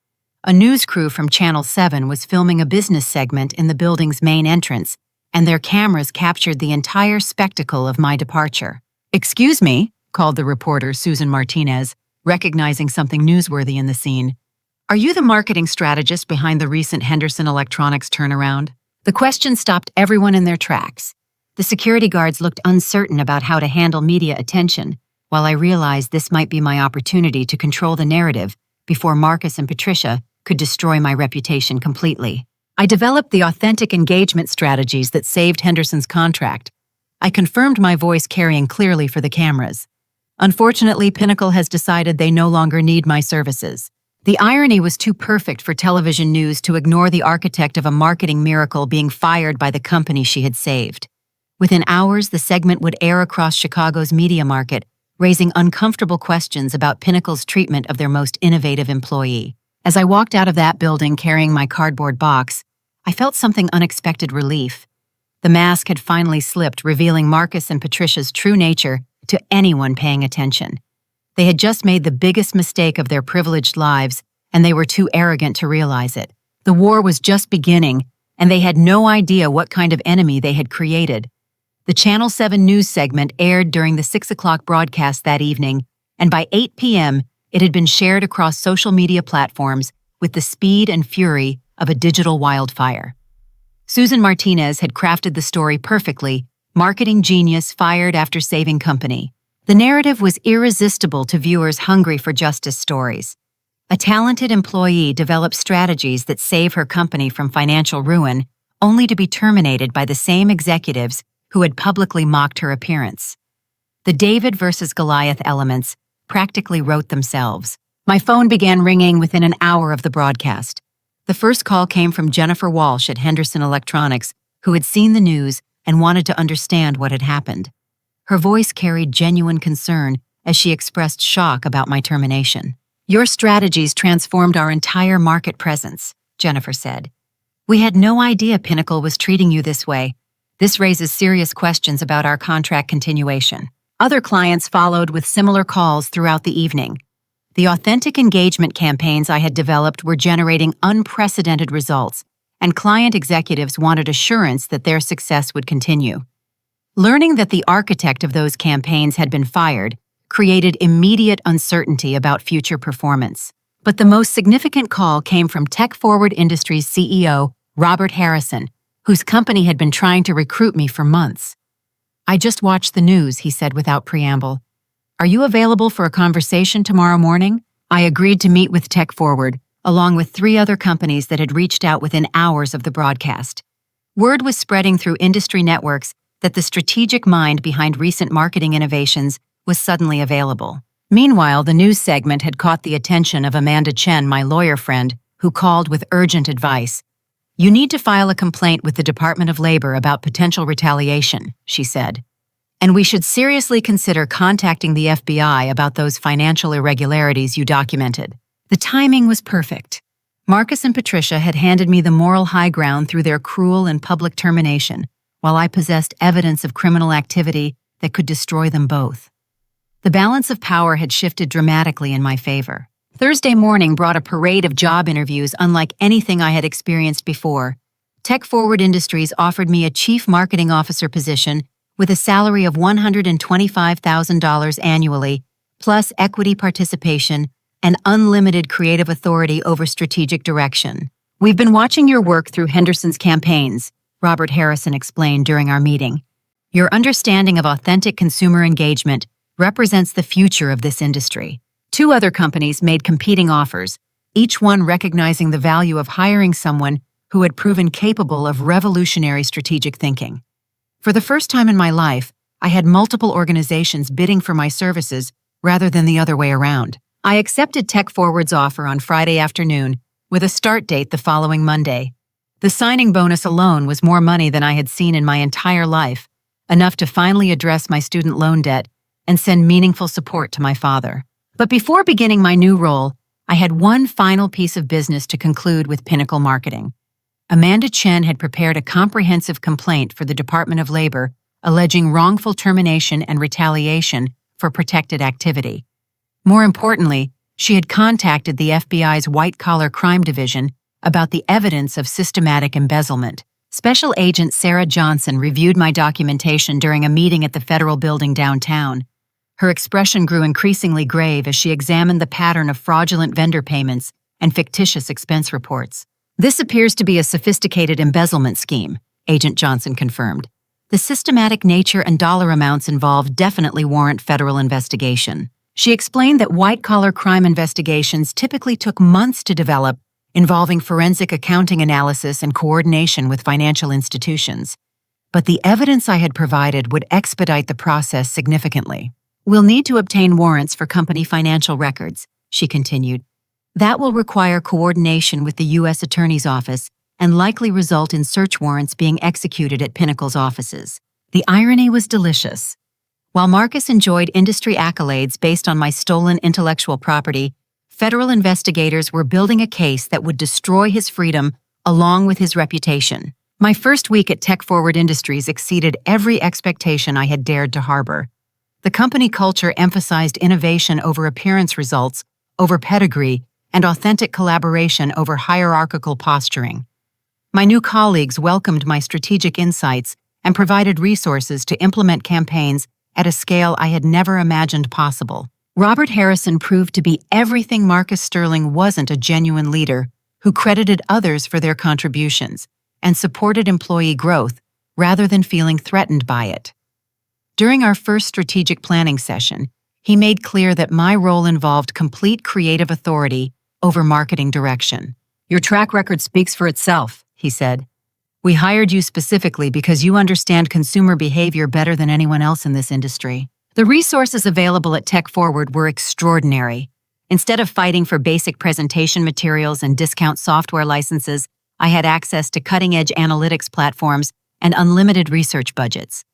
A news crew from Channel 7 was filming a business segment in the building's main entrance, and their cameras captured the entire spectacle of my departure. "Excuse me," called the reporter Susan Martinez, recognizing something newsworthy in the scene. "Are you the marketing strategist behind the recent Henderson Electronics turnaround?" The question stopped everyone in their tracks. The security guards looked uncertain about how to handle media attention, while I realized this might be my opportunity to control the narrative before Marcus and Patricia could destroy my reputation completely. I developed the authentic engagement strategies that saved Henderson's contract. I confirmed my voice carrying clearly for the cameras. Unfortunately, Pinnacle has decided they no longer need my services. The irony was too perfect for television news to ignore the architect of a marketing miracle being fired by the company she had saved. Within hours, the segment would air across Chicago's media market, raising uncomfortable questions about Pinnacle's treatment of their most innovative employee. As I walked out of that building carrying my cardboard box, I felt something unexpected relief. The mask had finally slipped, revealing Marcus and Patricia's true nature to anyone paying attention. They had just made the biggest mistake of their privileged lives, and they were too arrogant to realize it. The war was just beginning, and they had no idea what kind of enemy they had created. The Channel 7 news segment aired during the 6 o'clock broadcast that evening, and by 8 p.m., it had been shared across social media platforms with the speed and fury of a digital wildfire. Susan Martinez had crafted the story perfectly, marketing genius fired after saving company. The narrative was irresistible to viewers hungry for justice stories. A talented employee developed strategies that save her company from financial ruin, only to be terminated by the same executives who had publicly mocked her appearance. The David versus Goliath elements practically wrote themselves. My phone began ringing within an hour of the broadcast. The first call came from Jennifer Walsh at Henderson Electronics, who had seen the news and wanted to understand what had happened. Her voice carried genuine concern as she expressed shock about my termination. "Your strategies transformed our entire market presence," Jennifer said. "We had no idea Pinnacle was treating you this way. This raises serious questions about our contract continuation." Other clients followed with similar calls throughout the evening. The authentic engagement campaigns I had developed were generating unprecedented results, and client executives wanted assurance that their success would continue. Learning that the architect of those campaigns had been fired created immediate uncertainty about future performance. But the most significant call came from Tech Forward Industries CEO Robert Harrison, whose company had been trying to recruit me for months. "I just watched the news," he said without preamble. "Are you available for a conversation tomorrow morning?" I agreed to meet with Tech Forward, along with 3 other companies that had reached out within hours of the broadcast. Word was spreading through industry networks that the strategic mind behind recent marketing innovations was suddenly available. Meanwhile, the news segment had caught the attention of Amanda Chen, my lawyer friend, who called with urgent advice. "You need to file a complaint with the Department of Labor about potential retaliation," she said. "And we should seriously consider contacting the FBI about those financial irregularities you documented." The timing was perfect. Marcus and Patricia had handed me the moral high ground through their cruel and public termination, while I possessed evidence of criminal activity that could destroy them both. The balance of power had shifted dramatically in my favor. Thursday morning brought a parade of job interviews unlike anything I had experienced before. Tech Forward Industries offered me a chief marketing officer position with a salary of $125,000 annually, plus equity participation and unlimited creative authority over strategic direction. "We've been watching your work through Henderson's campaigns," Robert Harrison explained during our meeting. "Your understanding of authentic consumer engagement represents the future of this industry." 2 other companies made competing offers, each one recognizing the value of hiring someone who had proven capable of revolutionary strategic thinking. For the first time in my life, I had multiple organizations bidding for my services rather than the other way around. I accepted Tech Forward's offer on Friday afternoon, with a start date the following Monday. The signing bonus alone was more money than I had seen in my entire life, enough to finally address my student loan debt and send meaningful support to my father. But before beginning my new role, I had one final piece of business to conclude with Pinnacle Marketing. Amanda Chen had prepared a comprehensive complaint for the Department of Labor alleging wrongful termination and retaliation for protected activity. More importantly, she had contacted the FBI's white-collar crime division about the evidence of systematic embezzlement. Special Agent Sarah Johnson reviewed my documentation during a meeting at the federal building downtown. Her expression grew increasingly grave as she examined the pattern of fraudulent vendor payments and fictitious expense reports. "This appears to be a sophisticated embezzlement scheme," Agent Johnson confirmed. "The systematic nature and dollar amounts involved definitely warrant federal investigation." She explained that white-collar crime investigations typically took months to develop, involving forensic accounting analysis and coordination with financial institutions. But the evidence I had provided would expedite the process significantly. "We'll need to obtain warrants for company financial records," she continued. "That will require coordination with the U.S. Attorney's Office and likely result in search warrants being executed at Pinnacle's offices." The irony was delicious. While Marcus enjoyed industry accolades based on my stolen intellectual property, federal investigators were building a case that would destroy his freedom along with his reputation. My first week at Tech Forward Industries exceeded every expectation I had dared to harbor. The company culture emphasized innovation over appearance results, over pedigree, and authentic collaboration over hierarchical posturing. My new colleagues welcomed my strategic insights and provided resources to implement campaigns at a scale I had never imagined possible. Robert Harrison proved to be everything Marcus Sterling wasn't: a genuine leader who credited others for their contributions and supported employee growth rather than feeling threatened by it. During our first strategic planning session, he made clear that my role involved complete creative authority over marketing direction. "Your track record speaks for itself," he said. "We hired you specifically because you understand consumer behavior better than anyone else in this industry." The resources available at Tech Forward were extraordinary. Instead of fighting for basic presentation materials and discount software licenses, I had access to cutting-edge analytics platforms and unlimited research budgets.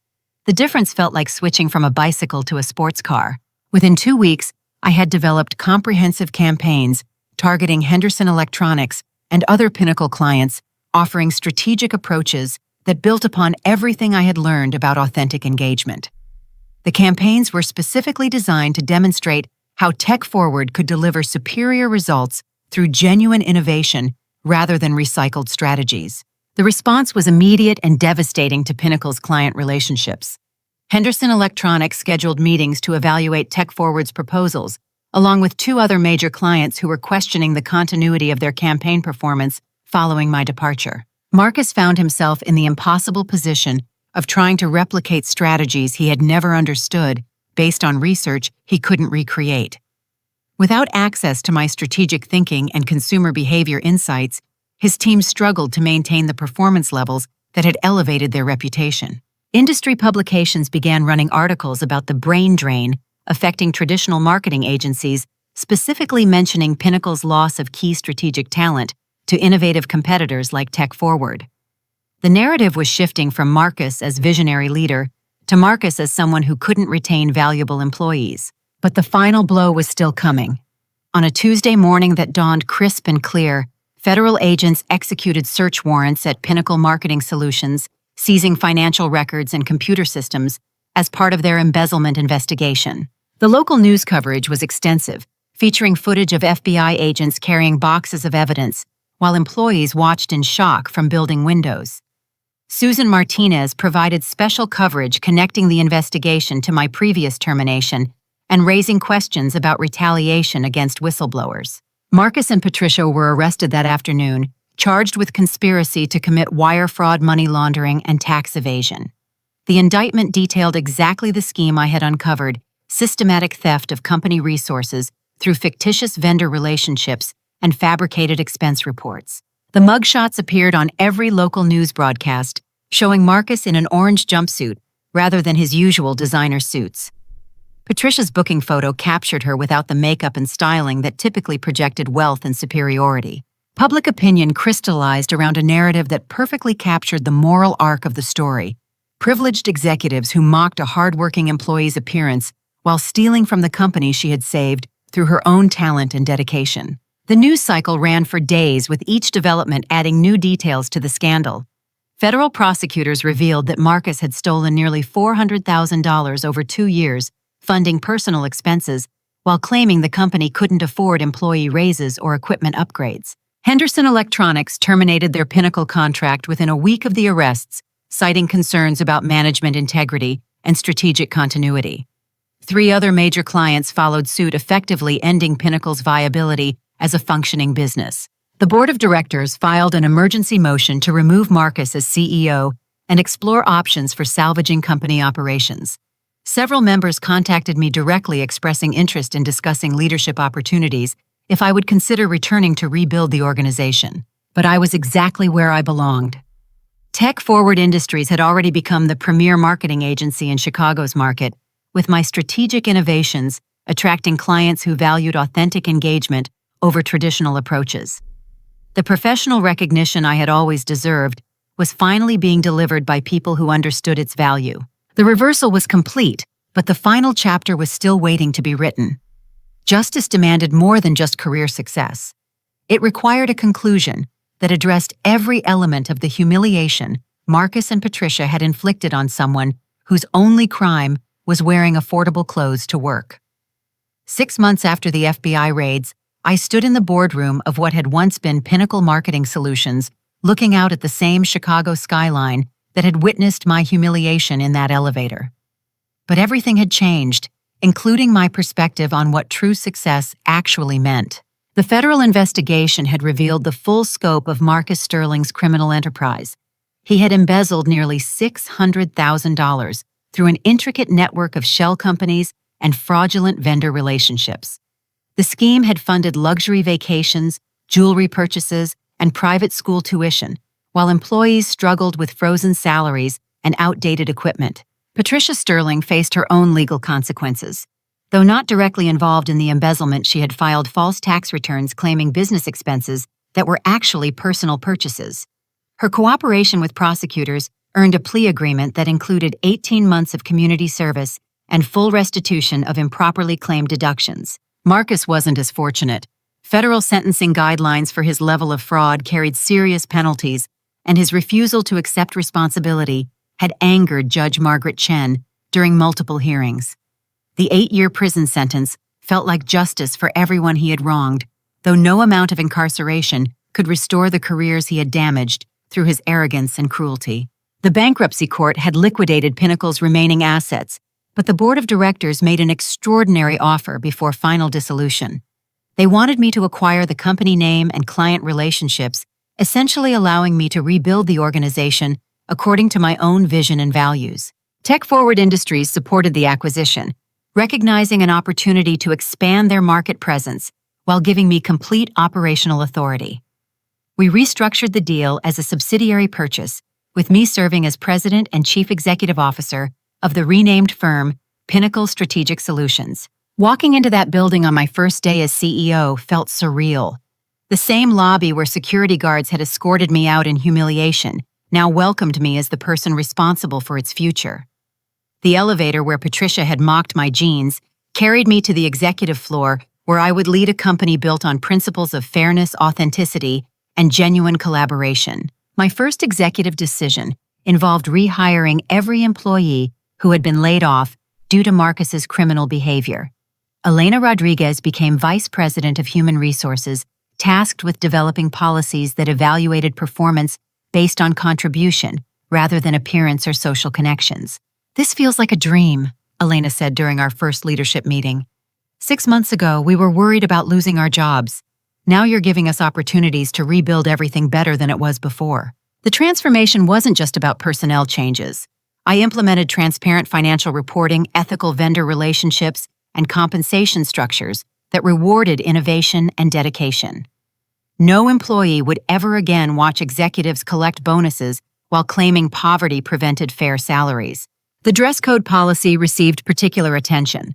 The difference felt like switching from a bicycle to a sports car. Within 2 weeks, I had developed comprehensive campaigns targeting Henderson Electronics and other Pinnacle clients, offering strategic approaches that built upon everything I had learned about authentic engagement. The campaigns were specifically designed to demonstrate how Tech Forward could deliver superior results through genuine innovation rather than recycled strategies. The response was immediate and devastating to Pinnacle's client relationships. Henderson Electronics scheduled meetings to evaluate Tech Forward's proposals, along with 2 other major clients who were questioning the continuity of their campaign performance following my departure. Marcus found himself in the impossible position of trying to replicate strategies he had never understood based on research he couldn't recreate. Without access to my strategic thinking and consumer behavior insights, his team struggled to maintain the performance levels that had elevated their reputation. Industry publications began running articles about the brain drain affecting traditional marketing agencies, specifically mentioning Pinnacle's loss of key strategic talent to innovative competitors like Tech Forward. The narrative was shifting from Marcus as visionary leader to Marcus as someone who couldn't retain valuable employees. But the final blow was still coming. On a Tuesday morning that dawned crisp and clear, federal agents executed search warrants at Pinnacle Marketing Solutions, seizing financial records and computer systems as part of their embezzlement investigation. The local news coverage was extensive, featuring footage of FBI agents carrying boxes of evidence, while employees watched in shock from building windows. Susan Martinez provided special coverage connecting the investigation to my previous termination and raising questions about retaliation against whistleblowers. Marcus and Patricia were arrested that afternoon, charged with conspiracy to commit wire fraud, money laundering, and tax evasion. The indictment detailed exactly the scheme I had uncovered: systematic theft of company resources through fictitious vendor relationships and fabricated expense reports. The mugshots appeared on every local news broadcast, showing Marcus in an orange jumpsuit rather than his usual designer suits. Patricia's booking photo captured her without the makeup and styling that typically projected wealth and superiority. Public opinion crystallized around a narrative that perfectly captured the moral arc of the story: privileged executives who mocked a hardworking employee's appearance while stealing from the company she had saved through her own talent and dedication. The news cycle ran for days, with each development adding new details to the scandal. Federal prosecutors revealed that Marcus had stolen nearly $400,000 over 2 years, funding personal expenses, while claiming the company couldn't afford employee raises or equipment upgrades. Henderson Electronics terminated their Pinnacle contract within a week of the arrests, citing concerns about management integrity and strategic continuity. 3 other major clients followed suit, effectively ending Pinnacle's viability as a functioning business. The board of directors filed an emergency motion to remove Marcus as CEO and explore options for salvaging company operations. Several members contacted me directly expressing interest in discussing leadership opportunities if I would consider returning to rebuild the organization. But I was exactly where I belonged. Tech Forward Industries had already become the premier marketing agency in Chicago's market, with my strategic innovations attracting clients who valued authentic engagement over traditional approaches. The professional recognition I had always deserved was finally being delivered by people who understood its value. The reversal was complete, but the final chapter was still waiting to be written. Justice demanded more than just career success. It required a conclusion that addressed every element of the humiliation Marcus and Patricia had inflicted on someone whose only crime was wearing affordable clothes to work. 6 months after the FBI raids, I stood in the boardroom of what had once been Pinnacle Marketing Solutions, looking out at the same Chicago skyline that had witnessed my humiliation in that elevator. But everything had changed, including my perspective on what true success actually meant. The federal investigation had revealed the full scope of Marcus Sterling's criminal enterprise. He had embezzled nearly $600,000 through an intricate network of shell companies and fraudulent vendor relationships. The scheme had funded luxury vacations, jewelry purchases, and private school tuition, while employees struggled with frozen salaries and outdated equipment. Patricia Sterling faced her own legal consequences. Though not directly involved in the embezzlement, she had filed false tax returns claiming business expenses that were actually personal purchases. Her cooperation with prosecutors earned a plea agreement that included 18 months of community service and full restitution of improperly claimed deductions. Marcus wasn't as fortunate. Federal sentencing guidelines for his level of fraud carried serious penalties, and his refusal to accept responsibility had angered Judge Margaret Chen during multiple hearings. The 8-year prison sentence felt like justice for everyone he had wronged, though no amount of incarceration could restore the careers he had damaged through his arrogance and cruelty. The bankruptcy court had liquidated Pinnacle's remaining assets, but the board of directors made an extraordinary offer before final dissolution. They wanted me to acquire the company name and client relationships, essentially allowing me to rebuild the organization according to my own vision and values. Tech Forward Industries supported the acquisition, recognizing an opportunity to expand their market presence while giving me complete operational authority. We restructured the deal as a subsidiary purchase, with me serving as president and chief executive officer of the renamed firm Pinnacle Strategic Solutions. Walking into that building on my first day as CEO felt surreal. The same lobby where security guards had escorted me out in humiliation now welcomed me as the person responsible for its future. The elevator where Patricia had mocked my jeans carried me to the executive floor where I would lead a company built on principles of fairness, authenticity, and genuine collaboration. My first executive decision involved rehiring every employee who had been laid off due to Marcus's criminal behavior. Elena Rodriguez became Vice President of Human Resources, tasked with developing policies that evaluated performance based on contribution rather than appearance or social connections. "This feels like a dream," Elena said during our first leadership meeting. 6 months ago, we were worried about losing our jobs. Now you're giving us opportunities to rebuild everything better than it was before. The transformation wasn't just about personnel changes. I implemented transparent financial reporting, ethical vendor relationships, and compensation structures that rewarded innovation and dedication. No employee would ever again watch executives collect bonuses while claiming poverty prevented fair salaries. The dress code policy received particular attention.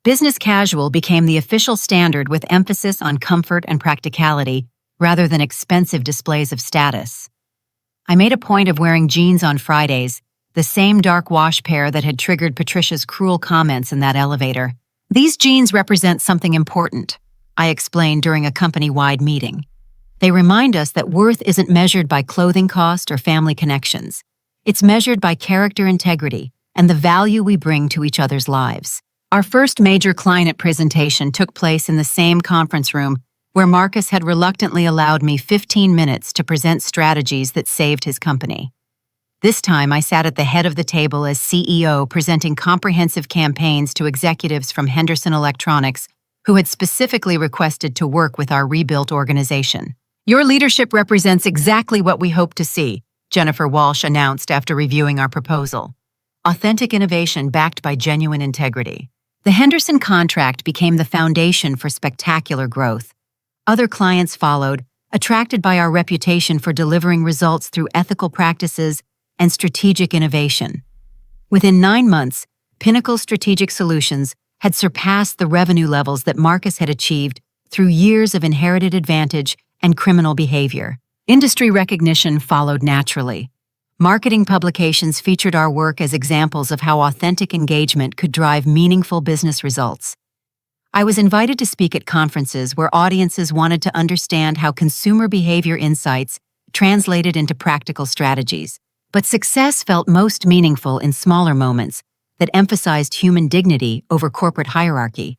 Business casual became the official standard with emphasis on comfort and practicality rather than expensive displays of status. I made a point of wearing jeans on Fridays, the same dark wash pair that had triggered Patricia's cruel comments in that elevator. "These jeans represent something important," I explained during a company-wide meeting. They remind us that worth isn't measured by clothing cost or family connections. It's measured by character integrity and the value we bring to each other's lives. Our first major client presentation took place in the same conference room where Marcus had reluctantly allowed me 15 minutes to present strategies that saved his company. This time, I sat at the head of the table as CEO, presenting comprehensive campaigns to executives from Henderson Electronics who had specifically requested to work with our rebuilt organization. "Your leadership represents exactly what we hope to see," Jennifer Walsh announced after reviewing our proposal. Authentic innovation backed by genuine integrity. The Henderson contract became the foundation for spectacular growth. Other clients followed, attracted by our reputation for delivering results through ethical practices and strategic innovation. Within 9 months, Pinnacle Strategic Solutions had surpassed the revenue levels that Marcus had achieved through years of inherited advantage and criminal behavior. Industry recognition followed naturally. Marketing publications featured our work as examples of how authentic engagement could drive meaningful business results. I was invited to speak at conferences where audiences wanted to understand how consumer behavior insights translated into practical strategies. But success felt most meaningful in smaller moments that emphasized human dignity over corporate hierarchy.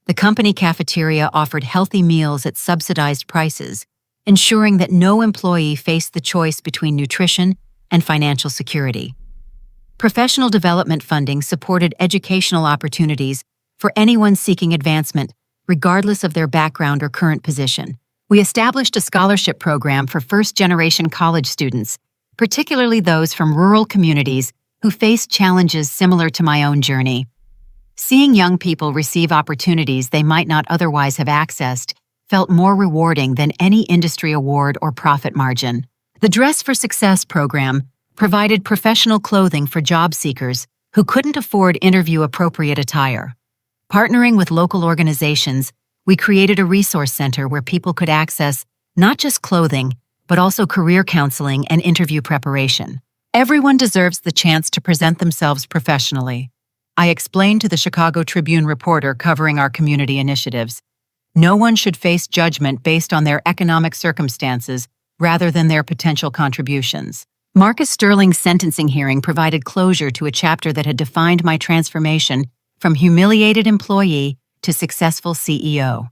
The company cafeteria offered healthy meals at subsidized prices, ensuring that no employee faced the choice between nutrition and financial security. Professional development funding supported educational opportunities for anyone seeking advancement, regardless of their background or current position. We established a scholarship program for first-generation college students, particularly those from rural communities who faced challenges similar to my own journey. Seeing young people receive opportunities they might not otherwise have accessed felt more rewarding than any industry award or profit margin. The Dress for Success program provided professional clothing for job seekers who couldn't afford interview-appropriate attire. Partnering with local organizations, we created a resource center where people could access not just clothing, but also career counseling and interview preparation. Everyone deserves the chance to present themselves professionally, I explained to the Chicago Tribune reporter covering our community initiatives. No one should face judgment based on their economic circumstances rather than their potential contributions. Marcus Sterling's sentencing hearing provided closure to a chapter that had defined my transformation from humiliated employee to successful CEO.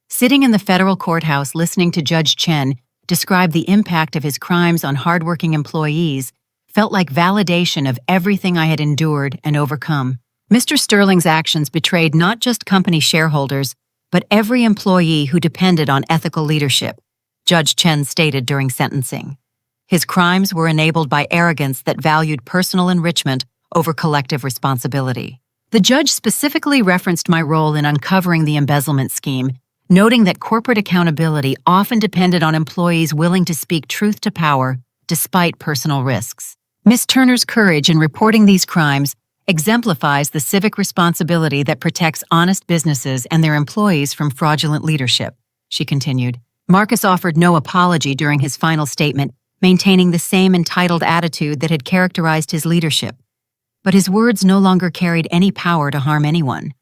Sitting in the federal courthouse listening to Judge Chen describe the impact of his crimes on hardworking employees felt like validation of everything I had endured and overcome. Mr. Sterling's actions betrayed not just company shareholders, but every employee who depended on ethical leadership, Judge Chen stated during sentencing. His crimes were enabled by arrogance that valued personal enrichment over collective responsibility. The judge specifically referenced my role in uncovering the embezzlement scheme, noting that corporate accountability often depended on employees willing to speak truth to power despite personal risks. Ms. Turner's courage in reporting these crimes exemplifies the civic responsibility that protects honest businesses and their employees from fraudulent leadership, she continued. Marcus offered no apology during his final statement, maintaining the same entitled attitude that had characterized his leadership. But his words no longer carried any power to harm anyone.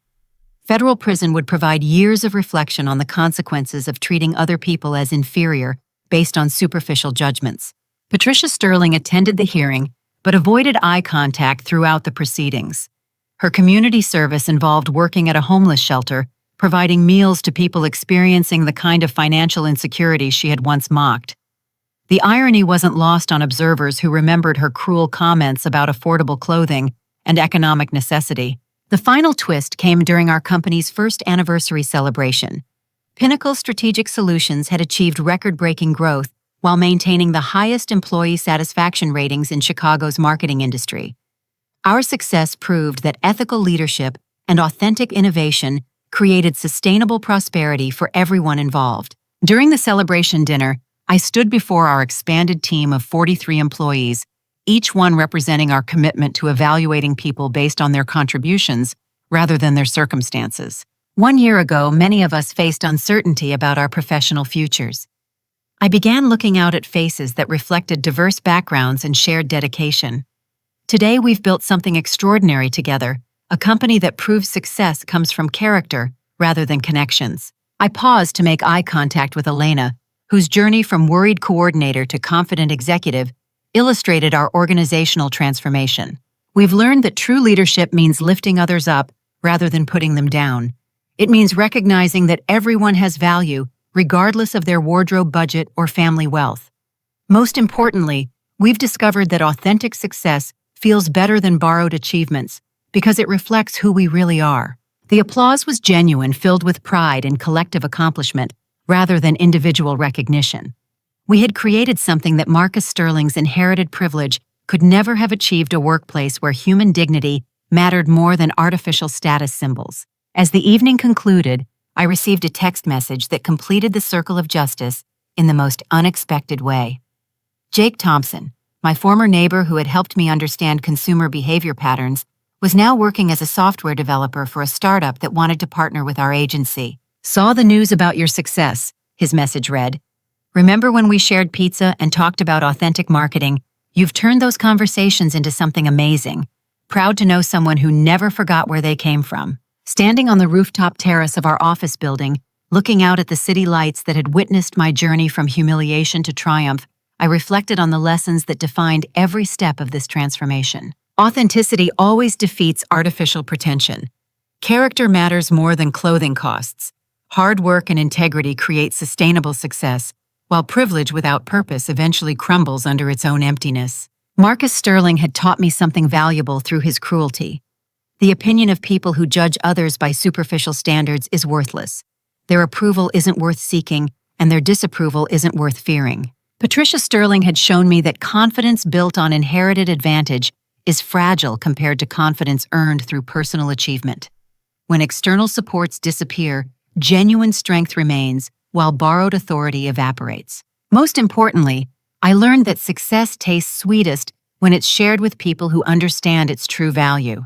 Federal prison would provide years of reflection on the consequences of treating other people as inferior based on superficial judgments. Patricia Sterling attended the hearing, but avoided eye contact throughout the proceedings. Her community service involved working at a homeless shelter, providing meals to people experiencing the kind of financial insecurity she had once mocked. The irony wasn't lost on observers who remembered her cruel comments about affordable clothing and economic necessity. The final twist came during our company's first anniversary celebration. Pinnacle Strategic Solutions had achieved record-breaking growth while maintaining the highest employee satisfaction ratings in Chicago's marketing industry. Our success proved that ethical leadership and authentic innovation created sustainable prosperity for everyone involved. During the celebration dinner, I stood before our expanded team of 43 employees, each one representing our commitment to evaluating people based on their contributions rather than their circumstances. 1 year ago, many of us faced uncertainty about our professional futures. I began looking out at faces that reflected diverse backgrounds and shared dedication. Today, we've built something extraordinary together, a company that proves success comes from character rather than connections. I paused to make eye contact with Elena, whose journey from worried coordinator to confident executive illustrated our organizational transformation. We've learned that true leadership means lifting others up rather than putting them down. It means recognizing that everyone has value, regardless of their wardrobe budget or family wealth. Most importantly, we've discovered that authentic success feels better than borrowed achievements because it reflects who we really are. The applause was genuine, filled with pride and collective accomplishment, rather than individual recognition. We had created something that Marcus Sterling's inherited privilege could never have achieved: a workplace where human dignity mattered more than artificial status symbols. As the evening concluded, I received a text message that completed the circle of justice in the most unexpected way. Jake Thompson, my former neighbor who had helped me understand consumer behavior patterns, was now working as a software developer for a startup that wanted to partner with our agency. "Saw the news about your success," his message read. "Remember when we shared pizza and talked about authentic marketing? You've turned those conversations into something amazing. Proud to know someone who never forgot where they came from." Standing on the rooftop terrace of our office building, looking out at the city lights that had witnessed my journey from humiliation to triumph, I reflected on the lessons that defined every step of this transformation. Authenticity always defeats artificial pretension. Character matters more than clothing costs. Hard work and integrity create sustainable success, while privilege without purpose eventually crumbles under its own emptiness. Marcus Sterling had taught me something valuable through his cruelty. The opinion of people who judge others by superficial standards is worthless. Their approval isn't worth seeking, and their disapproval isn't worth fearing. Patricia Sterling had shown me that confidence built on inherited advantage is fragile compared to confidence earned through personal achievement. When external supports disappear, genuine strength remains, while borrowed authority evaporates. Most importantly, I learned that success tastes sweetest when it's shared with people who understand its true value.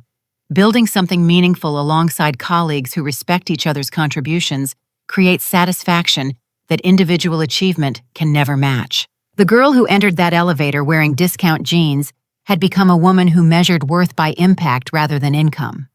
Building something meaningful alongside colleagues who respect each other's contributions creates satisfaction that individual achievement can never match. The girl who entered that elevator wearing discount jeans had become a woman who measured worth by impact rather than income.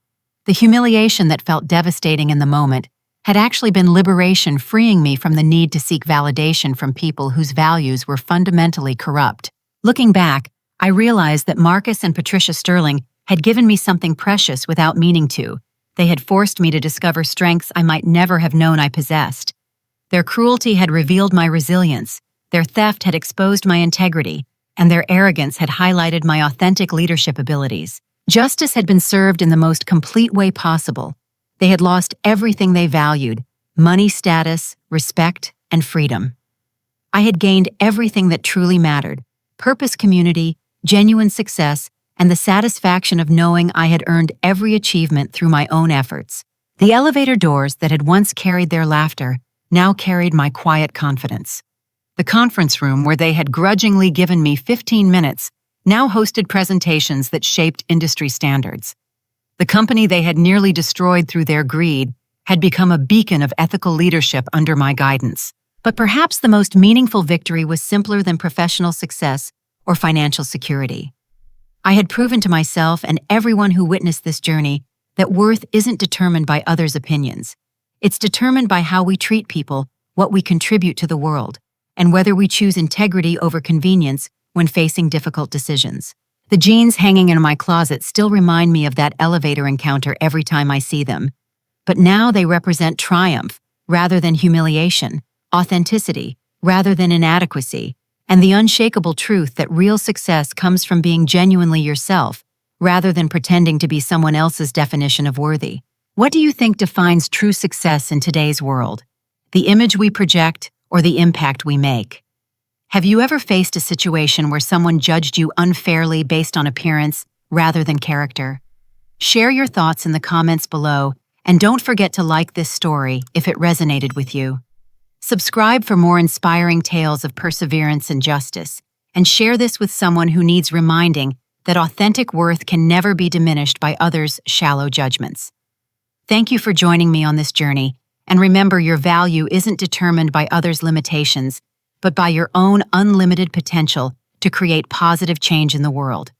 The humiliation that felt devastating in the moment had actually been liberation, freeing me from the need to seek validation from people whose values were fundamentally corrupt. Looking back, I realized that Marcus and Patricia Sterling had given me something precious without meaning to. They had forced me to discover strengths I might never have known I possessed. Their cruelty had revealed my resilience, their theft had exposed my integrity, and their arrogance had highlighted my authentic leadership abilities. Justice had been served in the most complete way possible. They had lost everything they valued: money, status, respect, and freedom. I had gained everything that truly mattered: purpose, community, genuine success, and the satisfaction of knowing I had earned every achievement through my own efforts. The elevator doors that had once carried their laughter now carried my quiet confidence. The conference room where they had grudgingly given me 15 minutes now hosted presentations that shaped industry standards. The company they had nearly destroyed through their greed had become a beacon of ethical leadership under my guidance. But perhaps the most meaningful victory was simpler than professional success or financial security. I had proven to myself and everyone who witnessed this journey that worth isn't determined by others' opinions. It's determined by how we treat people, what we contribute to the world, and whether we choose integrity over convenience when facing difficult decisions. The jeans hanging in my closet still remind me of that elevator encounter every time I see them. But now they represent triumph rather than humiliation, authenticity rather than inadequacy, and the unshakable truth that real success comes from being genuinely yourself rather than pretending to be someone else's definition of worthy. What do you think defines true success in today's world? The image we project or the impact we make? Have you ever faced a situation where someone judged you unfairly based on appearance rather than character? Share your thoughts in the comments below, and don't forget to like this story if it resonated with you. Subscribe for more inspiring tales of perseverance and justice, and share this with someone who needs reminding that authentic worth can never be diminished by others' shallow judgments. Thank you for joining me on this journey, and remember, your value isn't determined by others' limitations, but by your own unlimited potential to create positive change in the world.